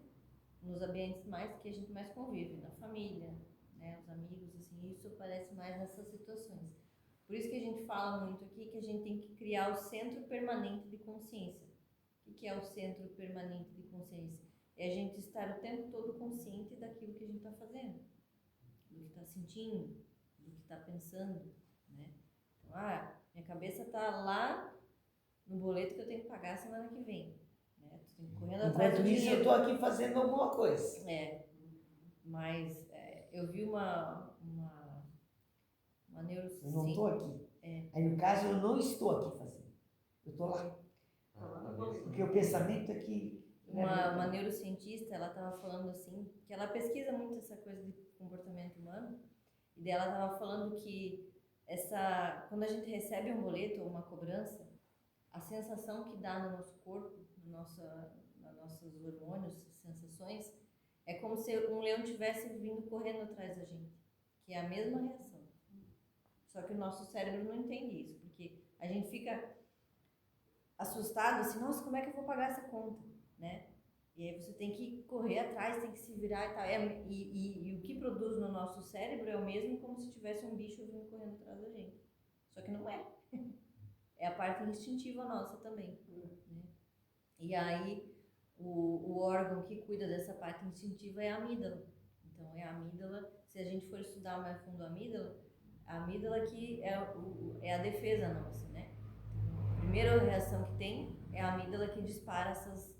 S1: nos ambientes mais que a gente mais convive, na família, né? Os amigos, assim, isso aparece mais nessas situações. Por isso que a gente fala muito aqui que a gente tem que criar o centro permanente de consciência. O que é o centro permanente de consciência? É a gente estar o tempo todo consciente daquilo que a gente está fazendo, do que está sentindo, do que está pensando, né? Então, minha cabeça está lá no boleto que eu tenho que pagar semana que vem, né? Tu tem que correndo atrás do
S3: Enquanto isso, eu
S1: dinheiro.
S3: estou aqui fazendo alguma coisa.
S1: Mas eu vi uma
S3: Eu não estou
S1: neurocientista.
S3: aqui. Aí, no caso, eu não estou aqui fazendo. Eu estou lá. Porque o pensamento é que...
S1: Uma neurocientista, ela estava falando assim, que ela pesquisa muito essa coisa de comportamento humano, e daí ela estava falando que quando a gente recebe um boleto ou uma cobrança, a sensação que dá no nosso corpo, nos nossos hormônios, sensações, é como se um leão tivesse vindo correndo atrás da gente, que é a mesma reação. Só que o nosso cérebro não entende isso, porque a gente fica assustado, assim, nossa, como é que eu vou pagar essa conta, né? E aí você tem que correr atrás, tem que se virar e tal. E o que produz no nosso cérebro é o mesmo como se tivesse um bicho vindo correndo atrás da gente. Só que não é. É a parte instintiva nossa também. Né? E aí o órgão que cuida dessa parte instintiva é a amígdala. Então é a amígdala, se a gente for estudar mais fundo a amígdala que é a defesa nossa, né? A primeira reação que tem é a amígdala que dispara essas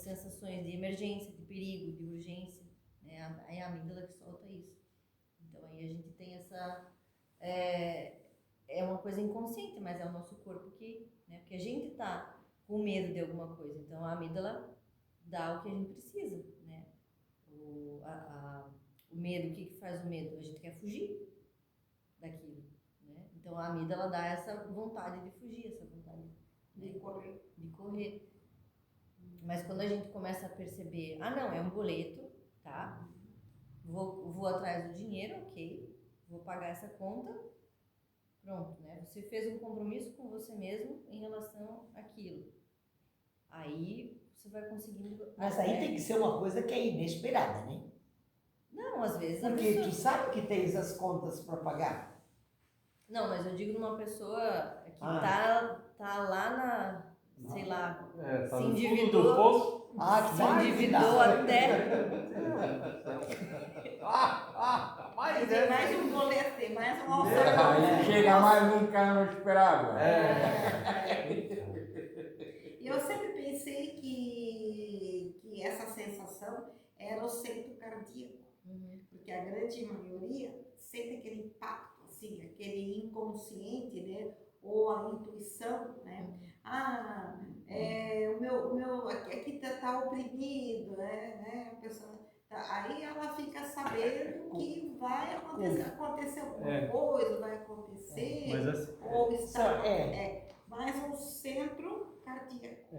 S1: sensações de emergência, de perigo, de urgência, né? É a amígdala que solta isso. Então aí a gente tem é uma coisa inconsciente, mas é o nosso corpo que, né? Porque a gente tá com medo de alguma coisa, então a amígdala dá o que a gente precisa, né? O medo, o que faz o medo? A gente quer fugir daquilo, né? Então a amígdala dá essa vontade de fugir, essa vontade, né, de correr. Mas quando a gente começa a perceber, não, é um boleto, tá? Vou atrás do dinheiro, ok, vou pagar essa conta, pronto, né? Você fez um compromisso com você mesmo em relação àquilo. Aí você vai conseguindo...
S3: Mas aí tem que ser uma coisa que é inesperada, né?
S1: Não, às vezes a
S3: Porque
S1: pessoa...
S3: tu sabe que tens as contas para pagar.
S1: Não, mas eu digo numa pessoa que tá lá sei lá,
S2: Tá
S1: se
S2: no fundo do
S1: endividou,
S2: poço.
S3: Que
S1: se
S3: tá
S1: endividou até...
S5: Mas tem mais um boleto, tem mais um
S4: Aí
S5: orçamento.
S4: chega mais um que eu não esperava.
S5: E eu sempre pensei que essa sensação era o centro cardíaco, porque a grande maioria sente aquele impacto, assim, aquele inconsciente, né? Ou a intuição, né? O meu aqui tá oprimido, né? A pessoa aí ela fica sabendo que vai acontecer alguma coisa, vai acontecer,
S2: Mas assim,
S5: ou está mais um centro cardíaco.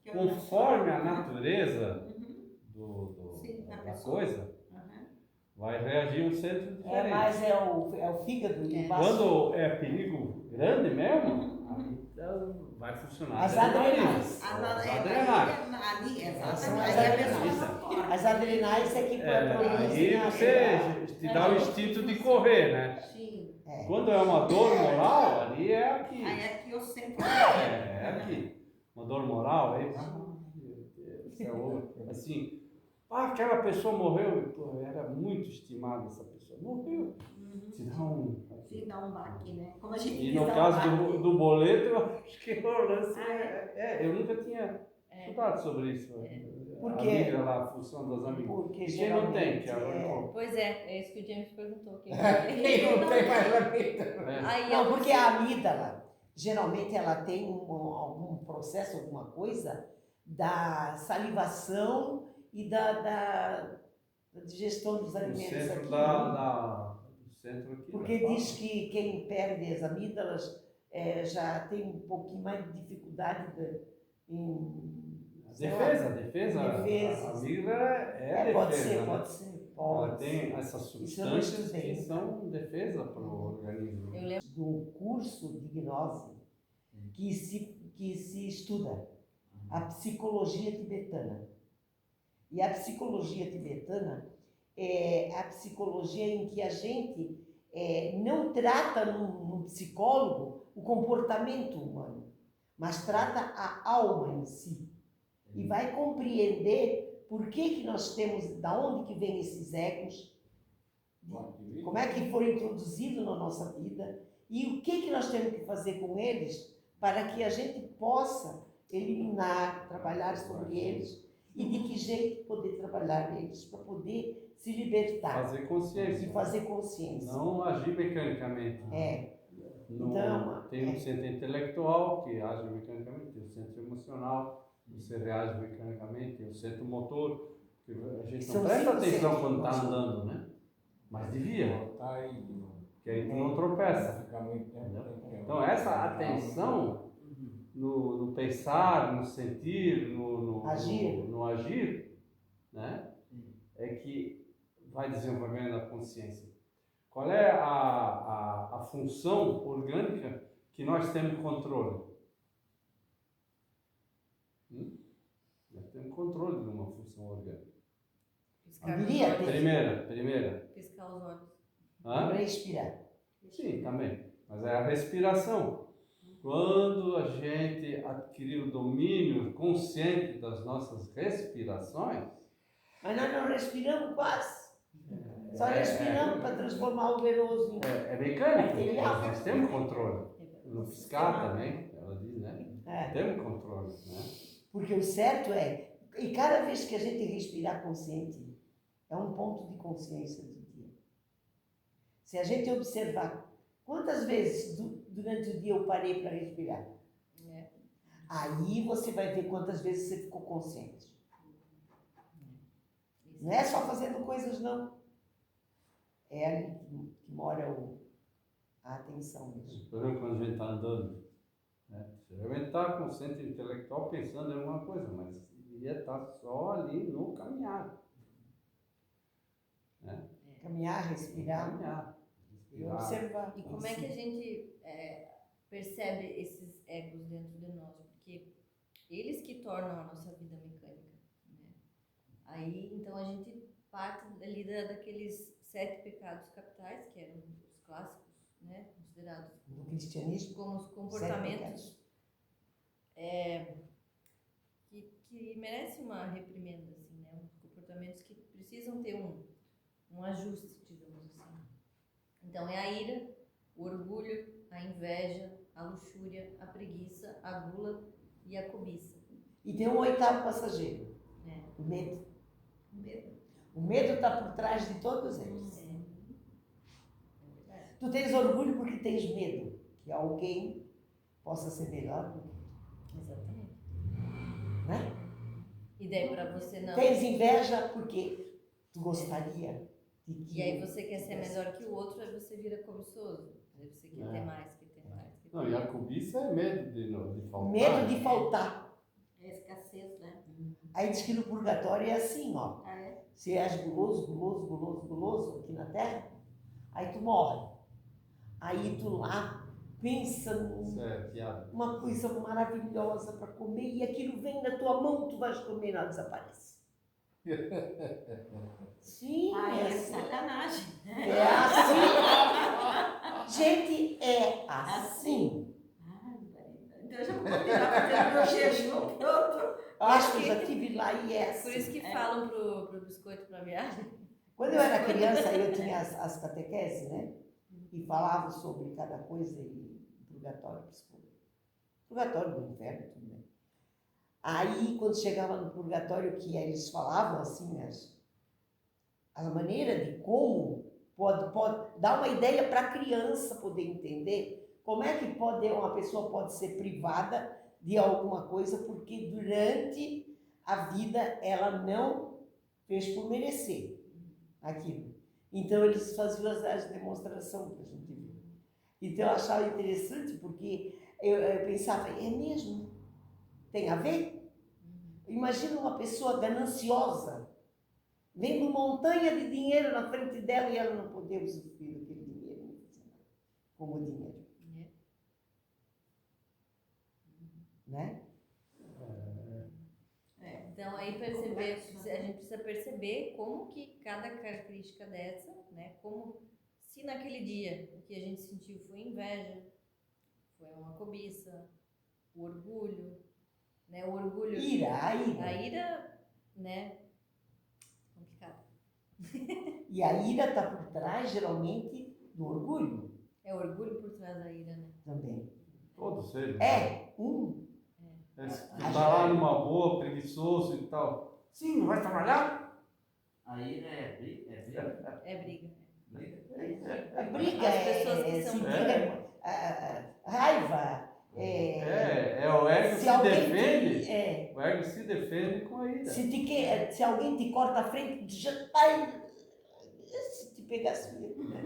S5: Que é o
S2: conforme a natureza
S5: Sim, da
S2: da
S5: pessoa.
S2: coisa, vai reagir um centro diferente.
S3: Mas é o fígado e o baço.
S2: Quando é perigo grande mesmo, aí então vai funcionar.
S3: As adrenais. As adrenais é que
S2: aí você te dá o instinto de correr, né?
S5: Sim.
S2: Quando é uma dor moral, ali é aqui.
S5: Aí aqui eu sempre.
S2: É aqui. Uma dor moral, aí. Assim, aquela pessoa morreu, pô, era muito estimada essa pessoa. Morreu.
S5: Se dá um baque, né? Como a gente
S2: E
S5: diz,
S2: no
S5: dá um
S2: caso
S5: baque.
S2: do boleto, eu acho que o lance eu nunca tinha estudado sobre isso.
S3: Porque
S2: A amígdala, a função das amígdalas.
S3: Porque
S2: Quem não tem,
S3: geralmente
S2: que agora
S1: Pois é isso que o James perguntou.
S4: Quem não tem mais a vida.
S1: Aí
S3: Não, porque a amígdala, geralmente ela tem algum processo, alguma coisa da salivação e da digestão dos
S2: no
S3: alimentos
S2: centro
S3: aqui.
S2: do centro aqui.
S3: Porque diz que quem perde as amígdalas já tem um pouquinho mais de dificuldade em...
S2: Defesa. A amígdala é
S3: pode
S2: defesa,
S3: ser,
S2: né?
S3: pode ser.
S2: Ela tem essas
S3: Isso eu não
S2: substâncias
S3: estudei,
S2: que são defesa para o organismo.
S1: Eu lembro.
S3: Do curso de gnose que se estuda a psicologia tibetana. E a psicologia tibetana é a psicologia em que a gente não trata num psicólogo o comportamento humano, mas trata a alma em si. E vai compreender por que nós temos, da onde que vem esses egos, como é que foram introduzidos na nossa vida e o que nós temos que fazer com eles para que a gente possa eliminar, trabalhar sobre eles e de que jeito poder trabalhar neles para poder se libertar.
S2: Fazer consciência.
S3: E fazer consciência.
S2: Não agir mecanicamente.
S3: Então,
S2: tem um centro intelectual que age mecanicamente, tem o centro emocional, você reage mecanicamente, tem o centro motor, que a gente não presta atenção quando está andando, né? Mas devia, que aí tu não tropeça. Então essa atenção no pensar, no sentir, no agir, né? É que vai desenvolvendo a consciência. Qual é a função orgânica que nós temos controle? Nós temos controle de uma função orgânica. Primeira.
S1: Piscar os olhos.
S3: Respirar.
S2: Sim, também. Mas é a respiração. Quando a gente adquirir o domínio consciente das nossas respirações...
S3: Mas nós não respiramos quase. Só respiramos para transformar o venoso em...
S2: É mecânico, nós temos controle. No piscar também, ela diz, né? Temos controle, né?
S3: Porque o certo e cada vez que a gente respirar consciente, é um ponto de consciência do dia. Se a gente observar quantas vezes durante o dia eu parei para respirar, aí você vai ver quantas vezes você ficou consciente. Não é só fazendo coisas, não. É ali que mora a atenção mesmo.
S2: Por exemplo, quando a gente está andando, né? Geralmente está com o centro intelectual pensando em alguma coisa, mas devia estar só ali no caminhar. Né?
S3: Caminhar, respirar. E observar.
S1: E como é que a gente percebe esses egos dentro de nós? Porque eles que tornam a nossa vida mecânica. Né? Aí, então, a gente parte ali daqueles 7 pecados capitais, que eram os clássicos, né? Considerados
S3: no cristianismo
S1: como os comportamentos que merecem uma reprimenda, assim, né? Os comportamentos que precisam ter um ajuste, digamos assim. Então é a ira, o orgulho, a inveja, a luxúria, a preguiça, a gula e a cobiça.
S3: E tem um 8º passageiro, o medo. O medo está por trás de todos eles. Tu tens orgulho porque tens medo que alguém possa ser melhor do que tu.
S1: Exatamente.
S3: Né?
S1: E daí para você não...
S3: Tens inveja porque tu gostaria de que...
S1: E aí você quer ser melhor que o outro, aí você vira cobiçoso. Aí você quer ter mais, quer ter mais.
S2: Não, e a cobiça é medo de faltar.
S3: Medo de faltar.
S5: É escassez, né?
S3: Aí diz que no purgatório é assim, ó. Se és guloso aqui na Terra, aí tu morre. Aí tu lá pensa uma coisa maravilhosa para comer e aquilo vem na tua mão, tu vais comer e não desaparece. Sim,
S5: é sacanagem.
S3: É assim. Gente, é assim.
S5: Então eu já vou continuar fazendo meu jejum, pronto.
S3: Acho que eu já estive lá e é assim.
S1: Por isso que falam pro biscoito para viagem.
S3: Quando eu era criança, eu tinha as catequeses, né? E falava sobre cada coisa e purgatório, purgatório do inferno, tudo, né? Aí, quando chegava no purgatório, que eles falavam assim, a maneira de como pode dar uma ideia para a criança poder entender como é que uma pessoa pode ser privada de alguma coisa porque durante a vida ela não fez por merecer aquilo. Então eles faziam as demonstrações para a gente ver. Então eu achava interessante porque eu pensava, é mesmo? Tem a ver? Imagina uma pessoa gananciosa, vendo montanha de dinheiro na frente dela e ela não poder usufruir daquele dinheiro, como dinheiro. Né?
S1: Então aí perceber, a gente precisa perceber como que cada característica dessa, né, como se naquele dia o que a gente sentiu foi inveja, foi uma cobiça, o orgulho, né, o orgulho, a ira, né, complicado.
S3: E a ira está por trás, geralmente, do orgulho.
S1: É o orgulho por trás da ira, né?
S3: Também.
S2: Todos eles.
S3: Tá
S2: lá numa boa, preguiçoso e tal. Sim, não vai trabalhar?
S6: A ira é briga?
S1: É briga.
S3: A briga
S1: As pessoas que são
S3: raiva.
S2: O ego se defende. O ego se defende com a ira.
S3: Se alguém te corta a frente, tu já vai. Se te pegasse mesmo, né?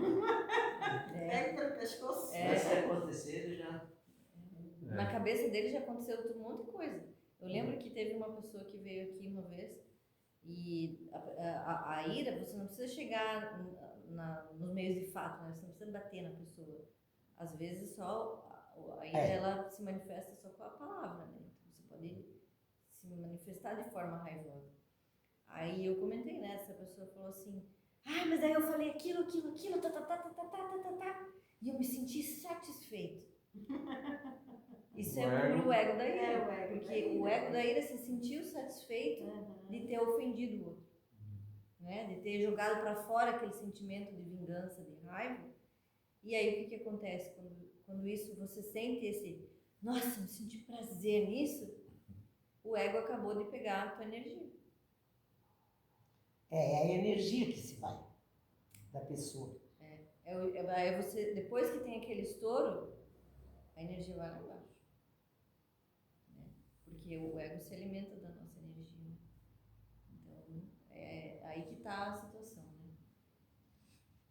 S5: Pega pelo pescoço.
S6: Se acontecer, já.
S1: Na cabeça dele já aconteceu um monte de coisa. Eu lembro que teve uma pessoa que veio aqui uma vez e a ira, você não precisa chegar nos meios de fato, né? Você não precisa bater na pessoa. Às vezes só a ira ela se manifesta só com a palavra, né? Então você pode se manifestar de forma raivosa. Aí eu comentei, né? Essa pessoa falou assim, mas aí eu falei aquilo, e eu me senti satisfeito. Isso é puro ego da ira, porque o ego da ira se sentiu satisfeito de ter ofendido o outro, né? De ter jogado para fora aquele sentimento de vingança, de raiva. E aí o que acontece quando isso você sente esse, nossa, eu senti prazer nisso, o ego acabou de pegar a tua energia.
S3: É a energia que se vai da pessoa.
S1: Aí você, depois que tem aquele estouro, a energia vai lá embaixo. Porque o ego se alimenta da nossa energia. Então, é aí que está a situação, né?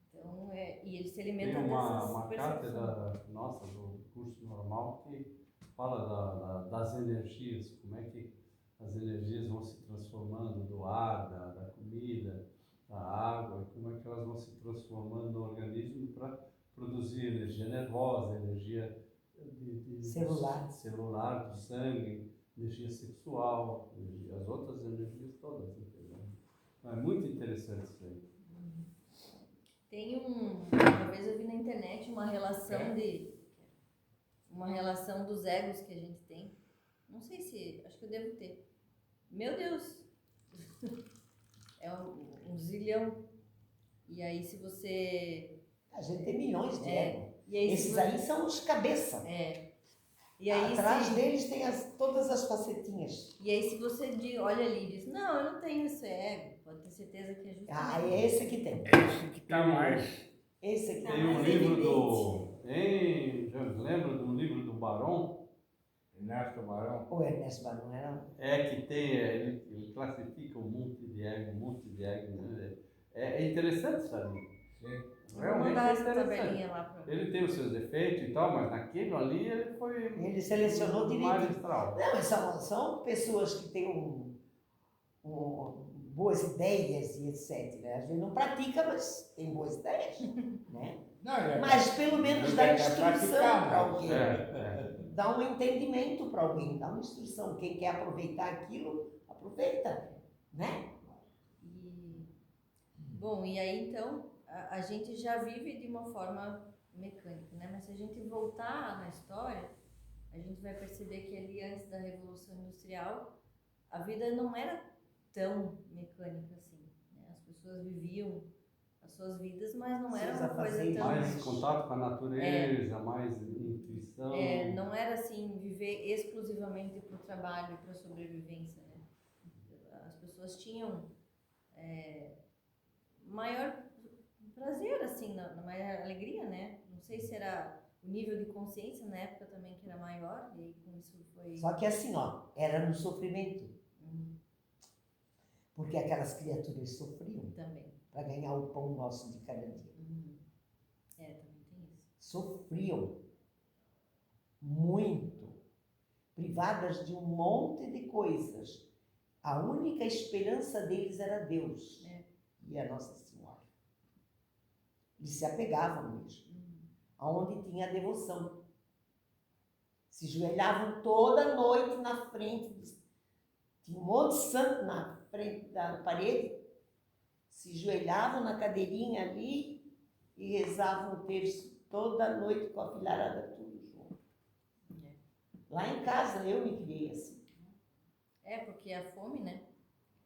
S1: Então, e ele se alimenta
S2: Tem uma
S1: percepções.
S2: cátedra nossa do curso normal que fala das energias, como é que as energias vão se transformando do ar, da comida, da água, e como é que elas vão se transformando no organismo para produzir energia nervosa, energia celular, do sangue, energia sexual, as outras energias todas, entendeu? É muito interessante isso aí.
S1: Tem uma vez eu vi na internet uma relação dos egos que a gente tem. Não sei se, acho que eu devo ter. Meu Deus! É um zilhão. E aí se você...
S3: A gente tem milhões de ego.
S1: Esses
S3: aí são os cabeça.
S1: E aí,
S3: atrás deles tem todas as facetinhas.
S1: E aí se você olha ali e diz, não, eu não tenho esse ego, pode ter certeza que é justamente.
S3: É esse que tem.
S4: Esse que tá mais.
S3: Esse aqui
S2: tem um livro lembra do livro do Barão?
S4: Ernesto Barão.
S3: O Ernesto Barão era...
S2: Que tem, ele classifica um monte de ego, né? É interessante, sabe?
S4: Sim.
S1: Vou mandar essa tabelinha lá para
S2: ele tem os seus defeitos e tal, mas naquilo ali ele
S3: selecionou direito.
S2: Magistral.
S3: Não, mas são pessoas que têm boas ideias e etc. Né? A gente não pratica, mas tem boas ideias. Né? Mas pelo menos dá instrução para alguém. Dá um entendimento para alguém, dá uma instrução. Quem quer aproveitar aquilo, aproveita. Né?
S1: Bom, e aí então a gente já vive de uma forma mecânica, né? Mas se a gente voltar na história, a gente vai perceber que ali antes da Revolução Industrial, a vida não era tão mecânica assim, né? As pessoas viviam as suas vidas, mas não era uma coisa tão...
S2: Mais contato com a natureza, mais intuição.
S1: Não era assim, viver exclusivamente para o trabalho e para a sobrevivência, né? As pessoas tinham maior prazer, assim, maior alegria, né? Não sei se era o nível de consciência na época também que era maior, e aí com isso foi...
S3: Só que assim, era no sofrimento. Porque aquelas criaturas sofriam.
S1: Também.
S3: para ganhar o pão nosso de cada dia.
S1: Também tem isso.
S3: Sofriam muito, privadas de um monte de coisas. A única esperança deles era Deus e a Nossa Senhora. Eles se apegavam mesmo, aonde tinha a devoção. Se joelhavam toda noite na frente, tinha um monte de santo na frente da parede, se joelhavam na cadeirinha ali e rezavam o terço toda noite com a filharada tudo junto. Lá em casa eu me criei assim.
S1: Porque a fome, né?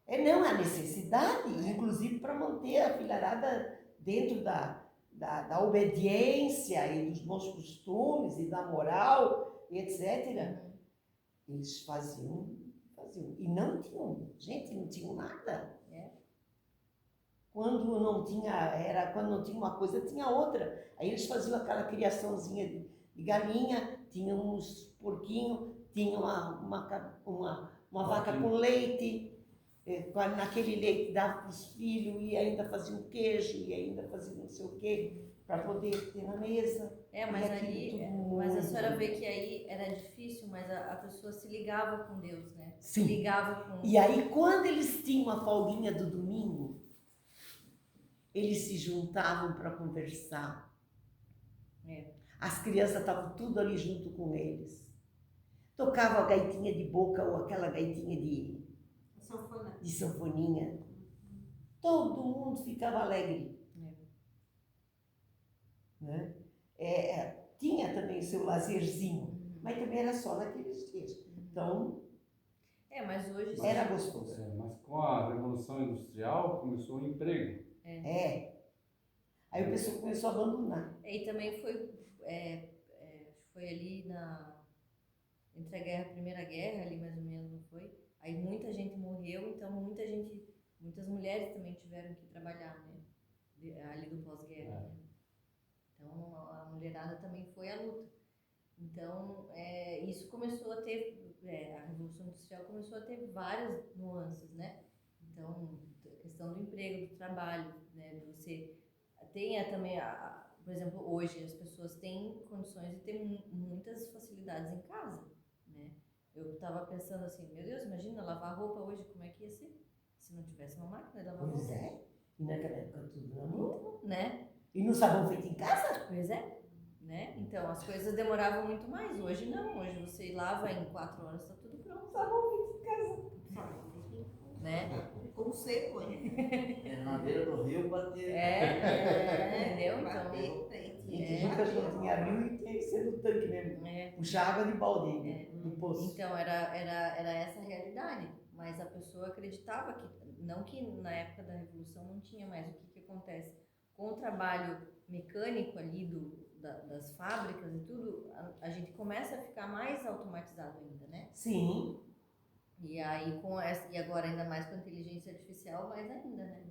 S3: Não, a necessidade, inclusive para manter a filharada dentro da obediência e dos bons costumes e da moral, e etc. Eles faziam. E não tinham, gente, não tinham nada. Quando não tinha uma coisa, tinha outra. Aí eles faziam aquela criaçãozinha de galinha, tinham uns porquinhos, tinham uma vaca com leite, naquele leite dava para os filhos e ainda faziam queijo e ainda faziam não sei o quê, para poder ter na mesa.
S1: Mas a senhora vê que aí era difícil, mas a pessoa se ligava com Deus, né?
S3: Sim.
S1: Se ligava com...
S3: E aí quando eles tinham a folguinha do domingo, eles se juntavam para conversar. As crianças estavam tudo ali junto com eles. Tocava a gaitinha de boca ou aquela gaitinha de sanfoninha. Todo mundo ficava alegre. Né? Tinha também o seu lazerzinho, mas também era só naqueles dias. Então,
S1: mas hoje...
S3: era gostoso.
S2: Mas com a Revolução Industrial começou o emprego.
S3: Aí o pessoal começou a abandonar.
S1: E também foi ali entre a Primeira Guerra, ali mais ou menos, não foi? Aí muita gente morreu, então muitas mulheres também tiveram que trabalhar, né? Ali do pós-guerra, né? Então a mulherada também foi à luta. Então isso começou a ter, a Revolução Industrial começou a ter várias nuances, né? Então a questão do emprego, do trabalho, né? Você tem também, por exemplo, hoje as pessoas têm condições de ter muitas facilidades em casa, né? Eu estava pensando assim, meu Deus, imagina lavar roupa hoje, como é que ia ser? Se não tivesse uma máquina de lavar roupa.
S3: Pois é. E naquela época tudo na mão.
S1: Né?
S3: E no sabão feito em casa?
S1: Pois é. Né? Então as coisas demoravam muito mais. Hoje não. Hoje você lava em 4 horas, está tudo pronto.
S3: Sabão feito em casa.
S1: Né?
S5: Com seco,
S6: Na beira do rio bater.
S1: Entendeu? Então,
S3: E que muitas não tinha rio e tinha que ser no tanque mesmo. Puxar água de balde do poço.
S1: Então era essa a realidade. Mas a pessoa acreditava que na época da Revolução não tinha mais. O que acontece? Com o trabalho mecânico ali das fábricas e tudo, a gente começa a ficar mais automatizado ainda, né?
S3: Sim.
S1: E aí e agora ainda mais com a inteligência artificial, mais ainda, né?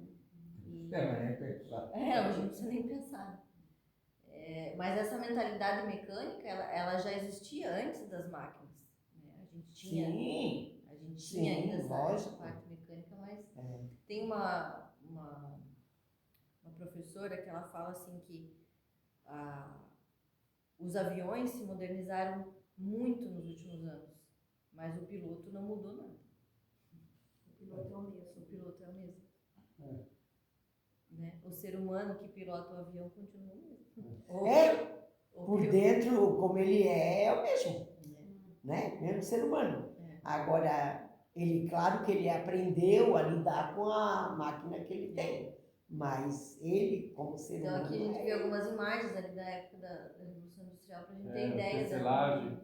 S1: Hoje não precisa nem pensar. Mas essa mentalidade mecânica, ela já existia antes das máquinas, né? A gente tinha ainda essa parte mecânica, mas tem uma professora que ela fala assim que os aviões se modernizaram muito nos últimos anos, mas o piloto não mudou nada. O piloto é o mesmo. Né? O ser humano que pilota o avião continua o mesmo.
S3: Por dentro, como ele é o mesmo. Né? Mesmo ser humano. Agora, claro que ele aprendeu a lidar com a máquina que ele tem. Mas ele, como ser humano...
S1: Então aqui a gente vê algumas imagens ali da época da Revolução Industrial para a gente ter ideia
S2: tecelagem.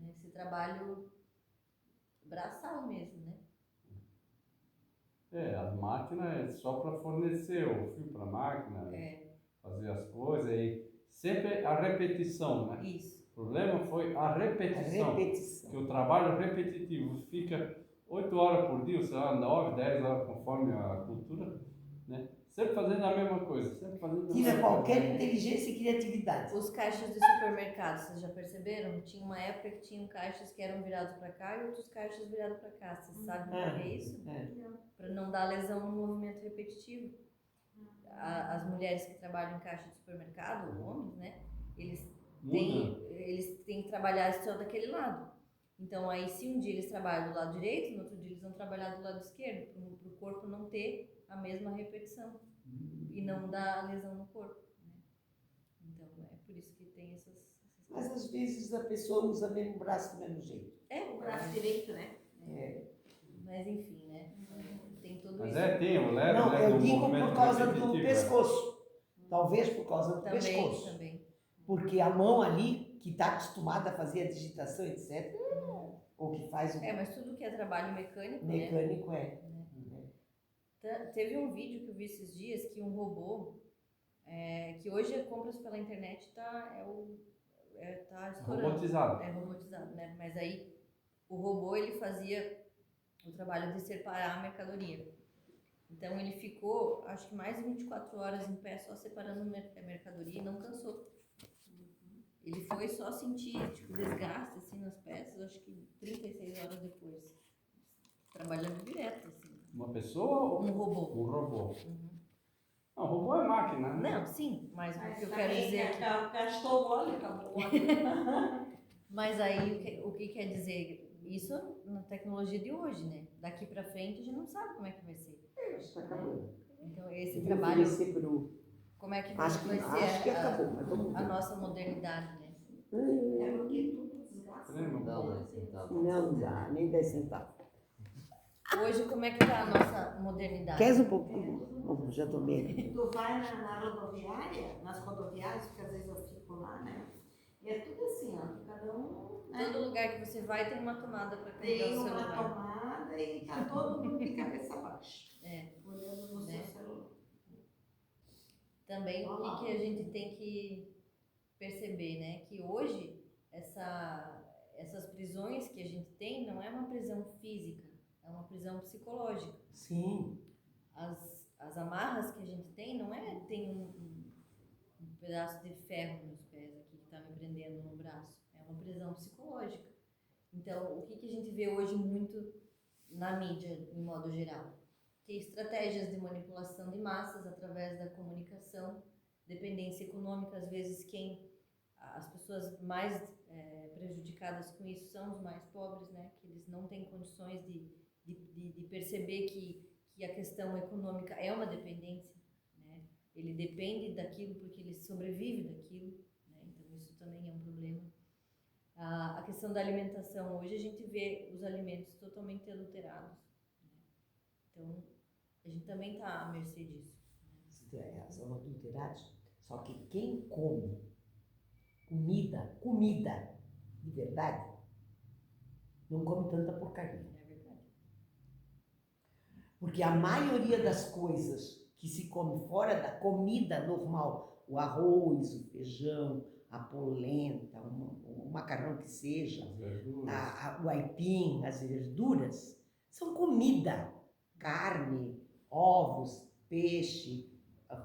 S1: Esse trabalho braçal mesmo, né?
S2: As máquinas é só para fornecer o fio para a máquina, fazer as coisas e sempre a repetição, né?
S1: Isso.
S2: O problema foi a repetição. Que o trabalho repetitivo fica 8 horas por dia, sei lá, 9, 10 horas, conforme a cultura, né? Sempre fazendo a mesma coisa.
S3: Tira qualquer inteligência e criatividade.
S1: Os caixas de supermercado, vocês já perceberam? Tinha uma época que tinham caixas que eram virados para cá e outros caixas virados para cá. Vocês sabem por que é isso? Para não dar lesão no movimento repetitivo. as mulheres que trabalham em caixa de supermercado, homens, né? Eles
S2: Muda.
S1: eles têm que trabalhar só daquele lado. Então, aí, se um dia eles trabalham do lado direito, no outro dia eles vão trabalhar do lado esquerdo, para o corpo não ter a mesma repetição e não dar lesão no corpo. Né? Então, é por isso que tem essas
S3: Mas às vezes a pessoa usa mesmo o braço do mesmo jeito.
S5: O braço direito, né?
S1: Mas, enfim, né? Tem tudo
S2: Mas
S1: isso.
S2: tem o leve,
S3: Não,
S2: né,
S3: eu
S2: do
S3: digo
S2: movimento
S3: por causa do
S2: repetitivo,
S3: pescoço. Talvez por causa do
S1: Também,
S3: pescoço.
S1: também.
S3: Porque a mão ali, que está acostumada a fazer a digitação, etc., ou que faz o
S1: Mas tudo que é trabalho mecânico,
S3: mecânico,
S1: Teve um vídeo que eu vi esses dias que um robô, que hoje compras pela internet tá estourando.
S2: Robotizado.
S1: É robotizado, né? Mas aí o robô ele fazia o trabalho de separar a mercadoria. Então ele ficou, acho que mais de 24 horas em pé só separando a mercadoria e não cansou. Ele foi só sentir tipo, desgaste assim nas peças, acho que 36 horas depois. Trabalhando direto, assim.
S2: Uma pessoa ou
S1: Um robô.
S2: um robô?
S1: Uhum.
S2: Não, robô é máquina, né?
S1: Não, sim, mas o que eu
S5: também
S1: quero dizer é que...
S5: gastou o óleo, acabou o óleo.
S1: Mas aí o que quer dizer? Isso na tecnologia de hoje, né? Daqui pra frente a gente não sabe como é que vai ser.
S3: Está acabando.
S1: Então esse trabalho, como é que vai
S3: Acho que
S1: ser
S3: acabou, mas vamos
S1: a
S3: ver.
S1: nossa modernidade, né?
S5: É porque tudo desgasta.
S6: Não, mas centavo.
S3: Não dá, nem 10 centavos.
S1: Hoje como é que tá a nossa modernidade?
S3: Queres um pouquinho? Bom, já tomei.
S5: Tu vai na rodoviária, nas rodoviárias, porque às vezes eu fico lá, né? E é tudo assim, ó, cada um... né?
S1: Todo lugar que você vai tem uma tomada para carregar
S5: Tem
S1: o
S5: uma
S1: celular.
S5: tomada e tá todo mundo de cabeça baixa. Olhando no seu
S1: Né?
S5: celular.
S1: Também o que a gente tem que perceber, né? Que hoje essas prisões que a gente tem não é uma prisão física, é uma prisão psicológica.
S3: Sim.
S1: As amarras que a gente tem não é tem um pedaço de ferro nos pés aqui que está me prendendo no braço, é uma prisão psicológica. Então, o que a gente vê hoje muito na mídia, em modo geral? Que estratégias de manipulação de massas através da comunicação, dependência econômica, às vezes as pessoas mais prejudicadas com isso são os mais pobres, né? Que eles não têm condições de perceber que a questão econômica é uma dependência, né? Ele depende daquilo porque ele sobrevive daquilo, né? Então isso também é um problema. A questão da alimentação, hoje a gente vê os alimentos totalmente adulterados, né? Então a gente também está à mercê disso.
S3: São adulterados. Só que quem come comida de verdade, não come tanta porcaria.
S1: É verdade.
S3: Porque a maioria das coisas que se come fora da comida normal, o arroz, o feijão, a polenta, o macarrão que seja,
S2: As verduras.
S3: o aipim, as verduras, são comida. Carne, ovos, peixe,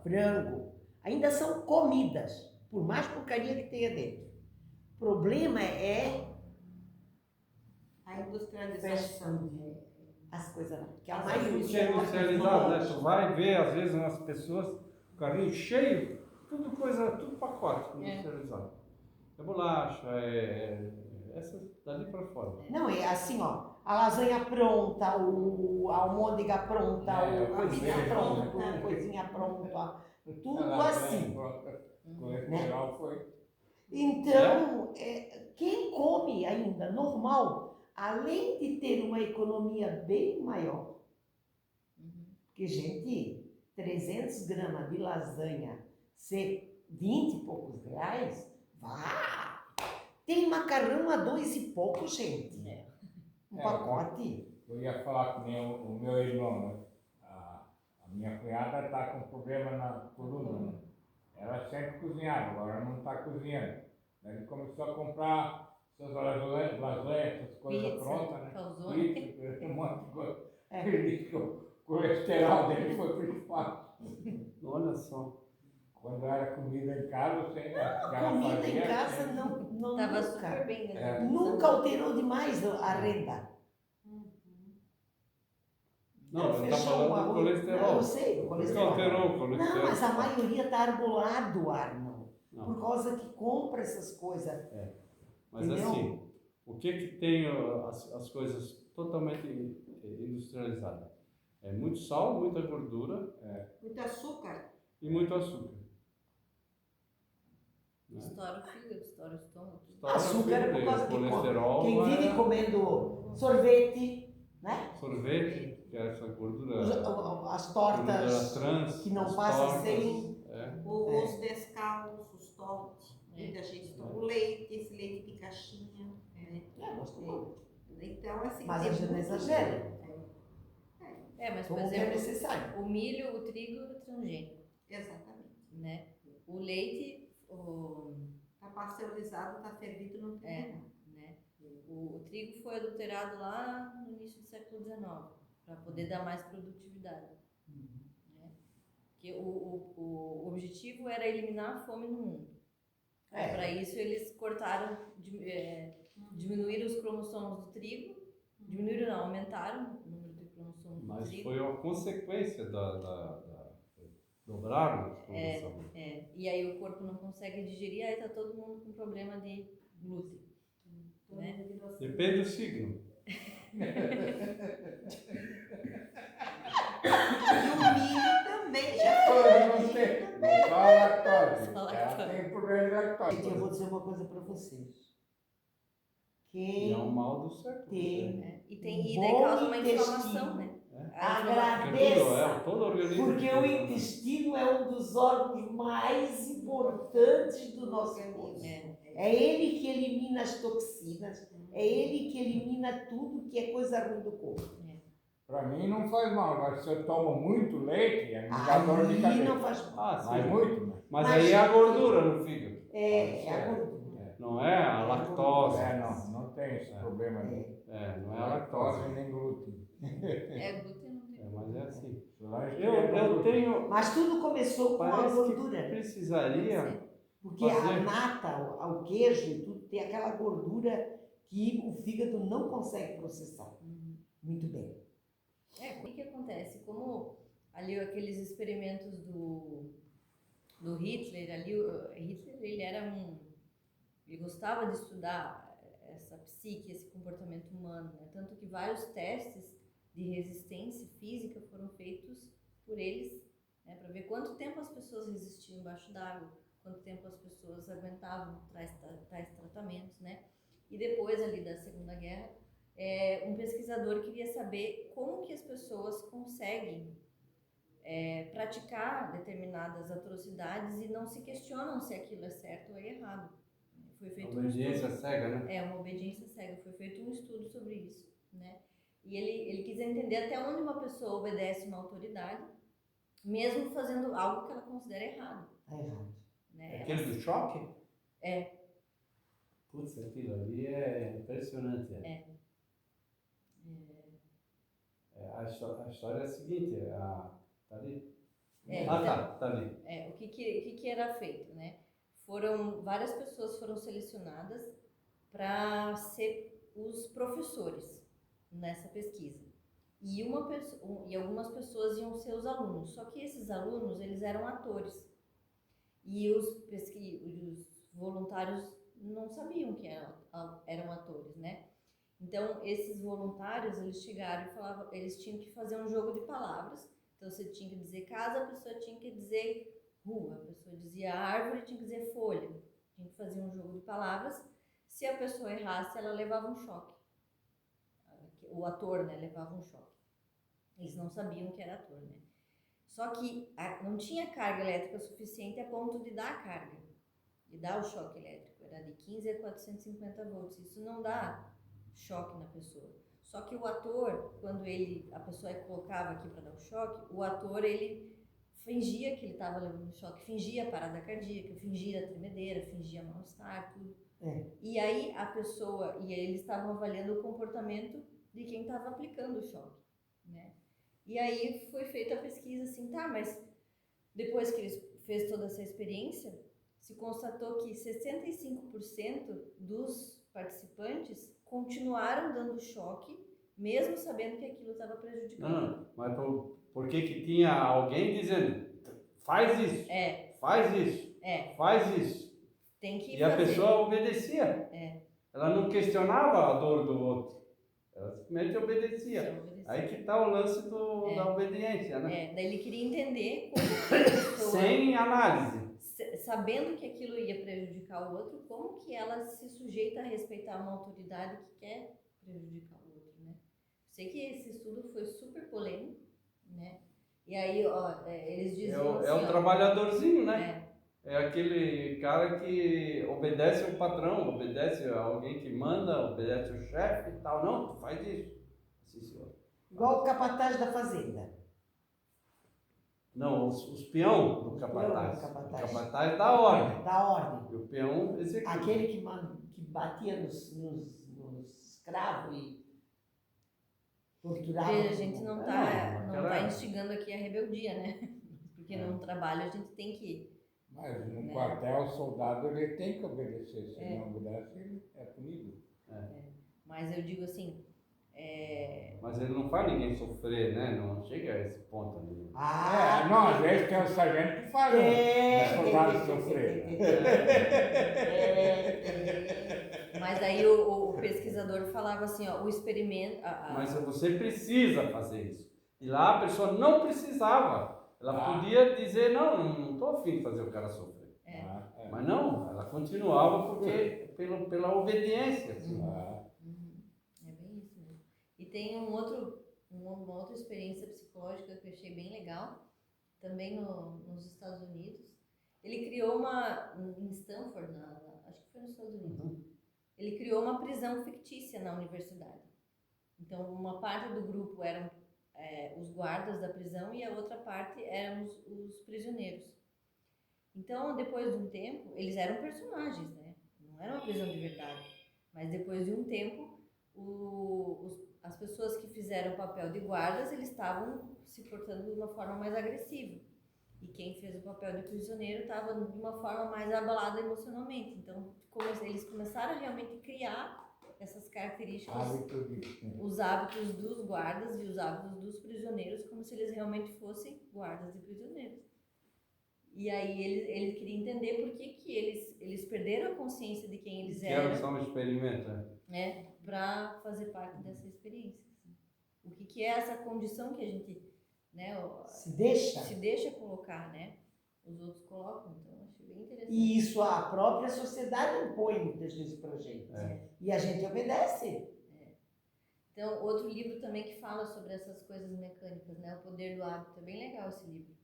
S3: frango, ainda são comidas, por mais porcaria que tenha dentro. O problema é
S5: A industrialização.
S3: as coisas lá. Que a
S2: Tudo
S3: maioria
S2: que é industrializado, né? Tu vai ver, às vezes, umas pessoas, o carrinho cheio, tudo pacote industrializado. É bolacha, essas dali para fora.
S3: Não, é assim, ó, a lasanha pronta, a almôndega pronta, a pizza pronta, a coisinha pronta, tudo assim.
S4: Colesterol foi.
S3: Então, quem come ainda normal, além de ter uma economia bem maior, porque, gente, 300 gramas de lasanha ser 20 e poucos reais, vá! Tem macarrão a 2 e pouco, gente. Um pacote.
S4: Eu ia falar com o meu irmão, né? A minha cunhada está com problema na coluna, né? Ela sempre cozinhava, agora não está cozinhando. Daí ele começou a comprar essas lasanhas, essas coisas
S1: Pizza,
S4: prontas, né?
S1: calzone.
S4: Pizza, um monte de coisa. Ele disse que o colesterol dele foi pro espaço.
S2: Olha só.
S4: Quando era comida em casa, sem
S3: Comida em casa não
S1: Tava
S3: nunca.
S1: super bem, né?
S3: Nunca alterou demais a renda.
S2: Não, ele está
S3: fechou
S2: falando
S3: o
S2: do
S3: arroz.
S2: colesterol.
S3: Não, eu sei, o colesterol.
S2: Colesterol.
S3: Não, mas a maioria está arbolado, Arno.
S2: Não.
S3: Por causa que compra essas coisas.
S2: Mas
S3: Entendeu?
S2: assim, o que tem as coisas totalmente industrializadas? É muito sal, muita gordura
S5: Muito açúcar.
S2: e muito açúcar. Né?
S1: Estoura o fígado, estoura o estômago.
S3: Açúcar é por causa que
S2: colesterol.
S3: quem vive comendo sorvete, né?
S2: Sorvete, que é essa gordura.
S3: As
S2: Gordura
S3: tortas
S2: trans,
S3: que não
S2: as
S3: passa
S2: tortas,
S3: sem.
S5: Os descalços, os tortes. Muita gente toma o leite, esse leite de caixinha. Né? Então, assim.
S3: Mas
S5: tem
S3: a gente não
S5: muito-
S3: exagera.
S1: Mas, por
S3: Como que é
S1: exemplo,
S3: necessário.
S1: o milho, o trigo é transgênico,
S5: Exatamente.
S1: né? O leite,
S5: Está pasteurizado, está fervido, não tem nada.
S1: né? O trigo foi adulterado lá no início do século XIX, para poder dar mais produtividade. Né? Porque o objetivo era eliminar a fome no mundo. Para isso, eles cortaram, diminuíram os cromossomos do trigo, diminuíram não, aumentaram o número de cromossomos do
S2: Mas
S1: trigo.
S2: foi uma consequência dobraram os cromossomos.
S1: E aí o corpo não consegue digerir, aí tá todo mundo com problema de glúten. Né?
S2: Depende do signo.
S5: E o milho também já
S4: Não tem, não fala lactose.
S1: Só
S4: Ela
S1: lactose.
S4: tem problema de lactose.
S3: Gente, eu vou dizer uma coisa para vocês.
S2: E é um
S3: Quem
S2: mal do século.
S3: tem
S2: né?
S1: E daí causa uma inflamação, né?
S3: agradeça,
S2: Todo organismo.
S3: porque o intestino é um dos órgãos mais importantes do nosso corpo. É ele que elimina as toxinas, é ele que elimina tudo que é coisa ruim do corpo.
S4: Para mim não faz mal, mas se eu tomo muito leite, me dá dor de
S3: Aí
S4: cabeça.
S3: não faz mal.
S2: Ah, sim.
S4: Mas muito, né?
S2: Mas aí é a gordura no fígado.
S3: É a gordura.
S2: Não é a lactose.
S4: Não tem esse problema.
S2: Não é a lactose.
S4: nem glúten.
S1: Glúten não tem.
S2: Mas é assim.
S4: Solange
S2: Eu
S4: glúten.
S2: tenho.
S3: Mas tudo começou com a
S2: Parece
S3: gordura.
S2: que precisaria.
S3: Porque
S2: fazer.
S3: a nata, o queijo e tudo tem aquela gordura que o fígado não consegue processar. Muito bem.
S1: O que acontece? Como ali aqueles experimentos do Hitler, Hitler ele era ele gostava de estudar essa psique, esse comportamento humano, né? Tanto que vários testes de resistência física foram feitos por eles, né? Para ver quanto tempo as pessoas resistiam embaixo d'água, quanto tempo as pessoas aguentavam tais tratamentos, né? E depois ali da Segunda Guerra, um pesquisador queria saber como que as pessoas conseguem praticar determinadas atrocidades e não se questionam se aquilo é certo ou é errado. Foi feito
S2: Obediência cega, né?
S1: uma obediência cega. Foi feito um estudo sobre isso, né? E ele quis entender até onde uma pessoa obedece uma autoridade, mesmo fazendo algo que ela considera errado.
S3: Tá errado.
S1: Né?
S2: Aquele do choque?
S1: É.
S2: Putz, aquilo ali é impressionante. A história é a seguinte, tá ali? Tá ali.
S1: O que era feito, né? Várias pessoas foram selecionadas para ser os professores nessa pesquisa. E algumas pessoas iam ser os alunos. Só que esses alunos, eles eram atores. E os voluntários não sabiam que eram atores, né? Então, esses voluntários, eles chegaram e falavam, eles tinham que fazer um jogo de palavras. Então, você tinha que dizer casa, a pessoa tinha que dizer rua, a pessoa dizia árvore, tinha que dizer folha. Tinha que fazer um jogo de palavras. Se a pessoa errasse, ela levava um choque. O ator, né, levava um choque. Eles não sabiam que era ator, né? Só que não tinha carga elétrica suficiente a ponto de dar a carga, de dar o choque elétrico. Era de 15 a 450 volts. Isso não dá choque na pessoa. Só que o ator, quando a pessoa colocava aqui para dar o choque, o ator, ele fingia que ele estava levando choque, fingia parada cardíaca, fingia tremedeira, fingia mal-estar, tudo. E aí eles estavam avaliando o comportamento de quem estava aplicando o choque, né? E aí foi feita a pesquisa assim, mas depois que eles fez toda essa experiência, se constatou que 65% dos participantes continuaram dando choque mesmo sabendo que aquilo estava prejudicando.
S2: Não, mas por que que tinha alguém dizendo, faz isso, faz isso, faz isso.
S1: Tem que
S2: E a
S1: fazer.
S2: pessoa obedecia. Ela não questionava a dor do outro. Ela simplesmente obedecia. Aí que está o lance da obediência, né?
S1: Daí ele queria entender como que a pessoa,
S2: sem análise.
S1: sabendo que aquilo ia prejudicar o outro, como que ela se sujeita a respeitar uma autoridade que quer prejudicar o outro, né? Sei que esse estudo foi super polêmico, né? E aí, eles diziam
S2: É o
S1: assim,
S2: trabalhadorzinho, né? É aquele cara que obedece ao patrão, obedece a alguém que manda, obedece ao chefe e tal. Não, tu faz isso. Sim, senhor.
S3: Igual o capataz da fazenda.
S2: Não, os peão do capataz.
S3: Peão do
S2: O
S3: capataz.
S2: capataz da ordem.
S3: Da ordem.
S2: E o peão executa.
S3: Aquele que batia nos escravos e torturava.
S1: a gente não tá
S2: naquela-
S1: instigando aqui a rebeldia, né? Porque no trabalho a gente tem que...
S4: Mas no quartel, o soldado ele tem que obedecer. Se ele não obedece, ele é punido.
S1: Mas eu digo assim...
S2: Mas ele não faz ninguém sofrer, né? Não chega a esse ponto ali.
S4: Não, às vezes tem o sargento que faz o soldado sofrer.
S1: Mas aí o pesquisador falava assim, ó, o experimento...
S2: Mas você precisa fazer isso. E lá a pessoa não precisava. Ela podia dizer, não estou afim de fazer o cara sofrer. Mas não, ela continuava porque pela obediência. Assim.
S1: É bem isso mesmo. E tem uma outra experiência psicológica que eu achei bem legal, também nos Estados Unidos. Ele criou em Stanford, acho que foi nos Estados Unidos, ele criou uma prisão fictícia na universidade. Então, uma parte do grupo eram os guardas da prisão e a outra parte eram os prisioneiros. Então, depois de um tempo, eles eram personagens, né? Não era uma prisão de verdade. Mas depois de um tempo, as pessoas que fizeram o papel de guardas, eles estavam se portando de uma forma mais agressiva. E quem fez o papel de prisioneiro estava de uma forma mais abalada emocionalmente. Então, eles começaram a realmente criar essas características, os hábitos dos guardas e os hábitos dos prisioneiros, como se eles realmente fossem guardas e prisioneiros. E aí ele queria entender por que eles perderam a consciência de quem eles eram.
S2: Era só um experimento,
S1: né? Para fazer parte dessa experiência. Assim. O que é essa condição que a gente, né,
S3: se deixa
S1: colocar, né? Os outros colocam, então eu achei bem interessante.
S3: E isso a própria sociedade impõe muitas vezes pra gente. E a gente obedece.
S1: Então, outro livro também que fala sobre essas coisas mecânicas, né? O Poder do Hábito. É bem legal esse livro.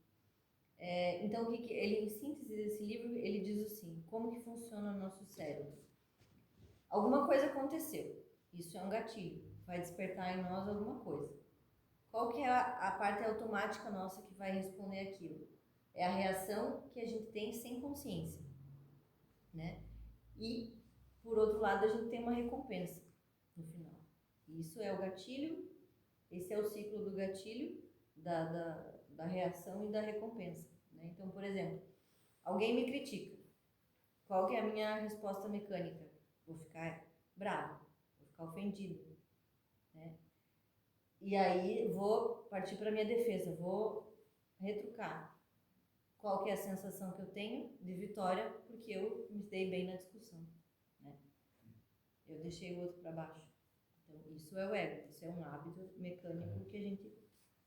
S1: Então, ele, em síntese desse livro, ele diz assim, como que funciona o nosso cérebro. Alguma coisa aconteceu. Isso é um gatilho. Vai despertar em nós alguma coisa. Qual que é a parte automática nossa que vai responder aquilo? É a reação que a gente tem sem consciência, né? E, por outro lado, a gente tem uma recompensa no final. Isso é o gatilho, esse é o ciclo do gatilho, da reação e da recompensa, né? Então, por exemplo, alguém me critica. Qual que é a minha resposta mecânica? Vou ficar bravo, vou ficar ofendido, né? E aí vou partir para a minha defesa, vou retrucar. Qual que é a sensação que eu tenho de vitória? Porque eu me dei bem na discussão, né? Eu deixei o outro para baixo. Então, isso é o ego, isso é um hábito mecânico que a gente...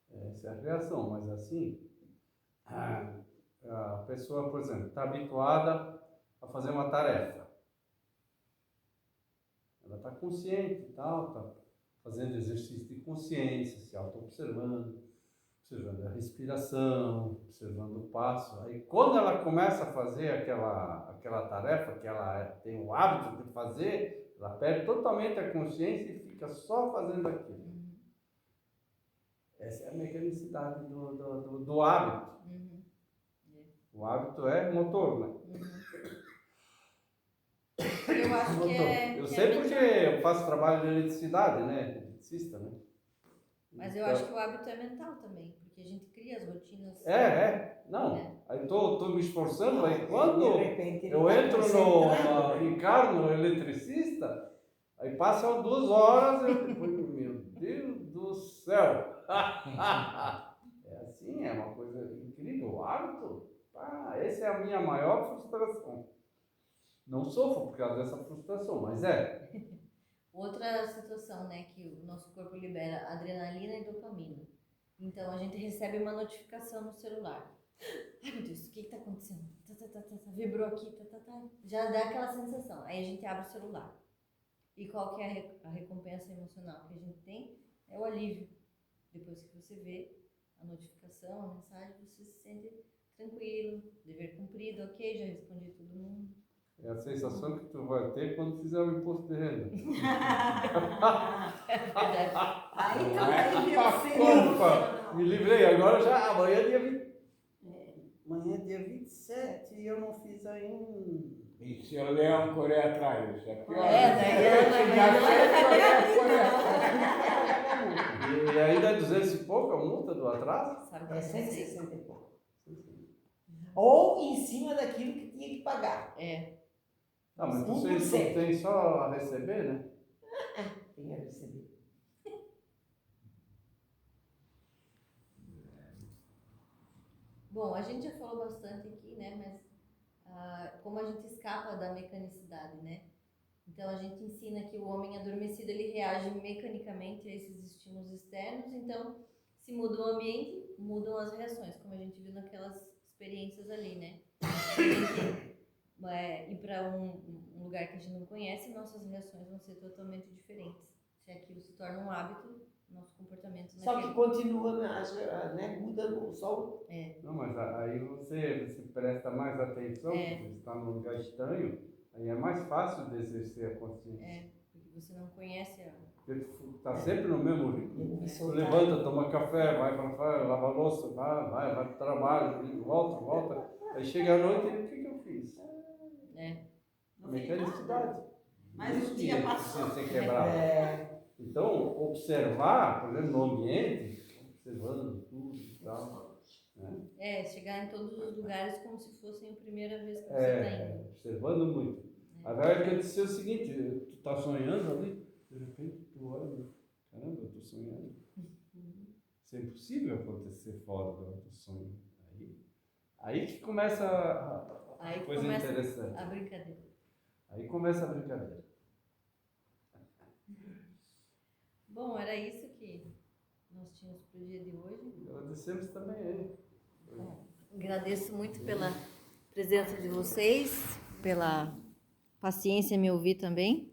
S2: Essa é a reação, mas assim, a pessoa, por exemplo, está habituada a fazer uma tarefa. Ela está consciente e tal, está fazendo exercício de consciência, se auto-observando, observando a respiração, observando o passo. Aí quando ela começa a fazer aquela tarefa que ela tem o hábito de fazer, ela perde totalmente a consciência e fica só fazendo aquilo. Essa é a mecanicidade do hábito. O hábito é motor, né?
S1: Eu acho que
S2: Eu sei porque eu faço trabalho de eletricidade, né? Eletricista, né?
S1: Mas eu acho que o hábito é mental também, porque a gente cria as rotinas.
S2: Não. Aí tô me esforçando, aí quando
S3: De repente,
S2: eu entro encarno no eletricista, aí passam 2 horas, eu depois, meu Deus céu! É assim, é uma coisa incrível. O hábito, essa é a minha maior frustração. Não sofro por causa dessa frustração, mas é.
S1: Outra situação, né, que o nosso corpo libera adrenalina e dopamina. Então a gente recebe uma notificação no celular. Ai meu Deus, o que está acontecendo? Vibrou aqui, já dá aquela sensação. Aí a gente abre o celular. E qual que é a recompensa emocional que a gente tem? É o alívio. Depois que você vê a notificação, a mensagem, você se sente tranquilo, dever cumprido, ok, já respondi todo mundo.
S2: É a sensação que tu vai ter quando fizer o imposto de renda.
S1: É verdade.
S5: Aí
S4: Não
S5: também
S4: é?
S2: Opa, me livrei, agora já, amanhã é dia 20. Amanhã é dia 27 e eu não fiz ainda.
S4: E se o leão correr atrás, isso é pior.
S1: Daí ela vai
S2: E ainda é 200 e pouco a multa do atraso?
S1: Sabe
S3: É
S1: que é
S3: 160 e pouco. Ou em cima daquilo que tinha que pagar.
S2: Ah, mas
S3: 1%.
S2: vocês não têm só a receber, né?
S3: Tem a receber.
S1: Bom, a gente já falou bastante aqui, né? Mas como a gente escapa da mecanicidade, né? Então a gente ensina que o homem adormecido ele reage mecanicamente a esses estímulos externos. Então, se muda o ambiente, mudam as reações, como a gente viu naquelas experiências ali, né? Se a gente ir para um lugar que a gente não conhece, nossas reações vão ser totalmente diferentes. Se aquilo se torna um hábito, nosso comportamento
S3: Só que continua, né? Muda só o.
S2: Não, mas aí você presta mais atenção, porque você está num lugar estranho, aí é mais fácil de exercer a consciência.
S1: porque você não conhece
S2: Porque tu está sempre no mesmo ritmo.
S3: Ele me
S2: Tu
S3: soltar.
S2: levanta, toma café, vai para fora, lava a louça, vai para o trabalho, volta. Aí chega a noite e o que eu fiz? Mecanicidade.
S5: Mas
S2: Isso
S5: o dia
S2: que
S5: passou.
S2: precisa ser quebrado. Então, observar, por exemplo, no ambiente, observando tudo e tal.
S1: chegar em todos os lugares como se fossem a primeira vez que você está indo.
S2: Observando muito. Agora que eu disse o seguinte, tu está sonhando ali, de repente tu olha, caramba, eu estou sonhando. Isso é impossível acontecer fora do sonho. Aí que começa a coisa
S1: começa
S2: interessante.
S1: a brincadeira.
S2: Aí começa a brincadeira.
S1: Bom, era isso que nós tínhamos para o dia de hoje.
S2: Agradecemos também aí.
S1: Agradeço muito pela presença de vocês, pela paciência em me ouvir também.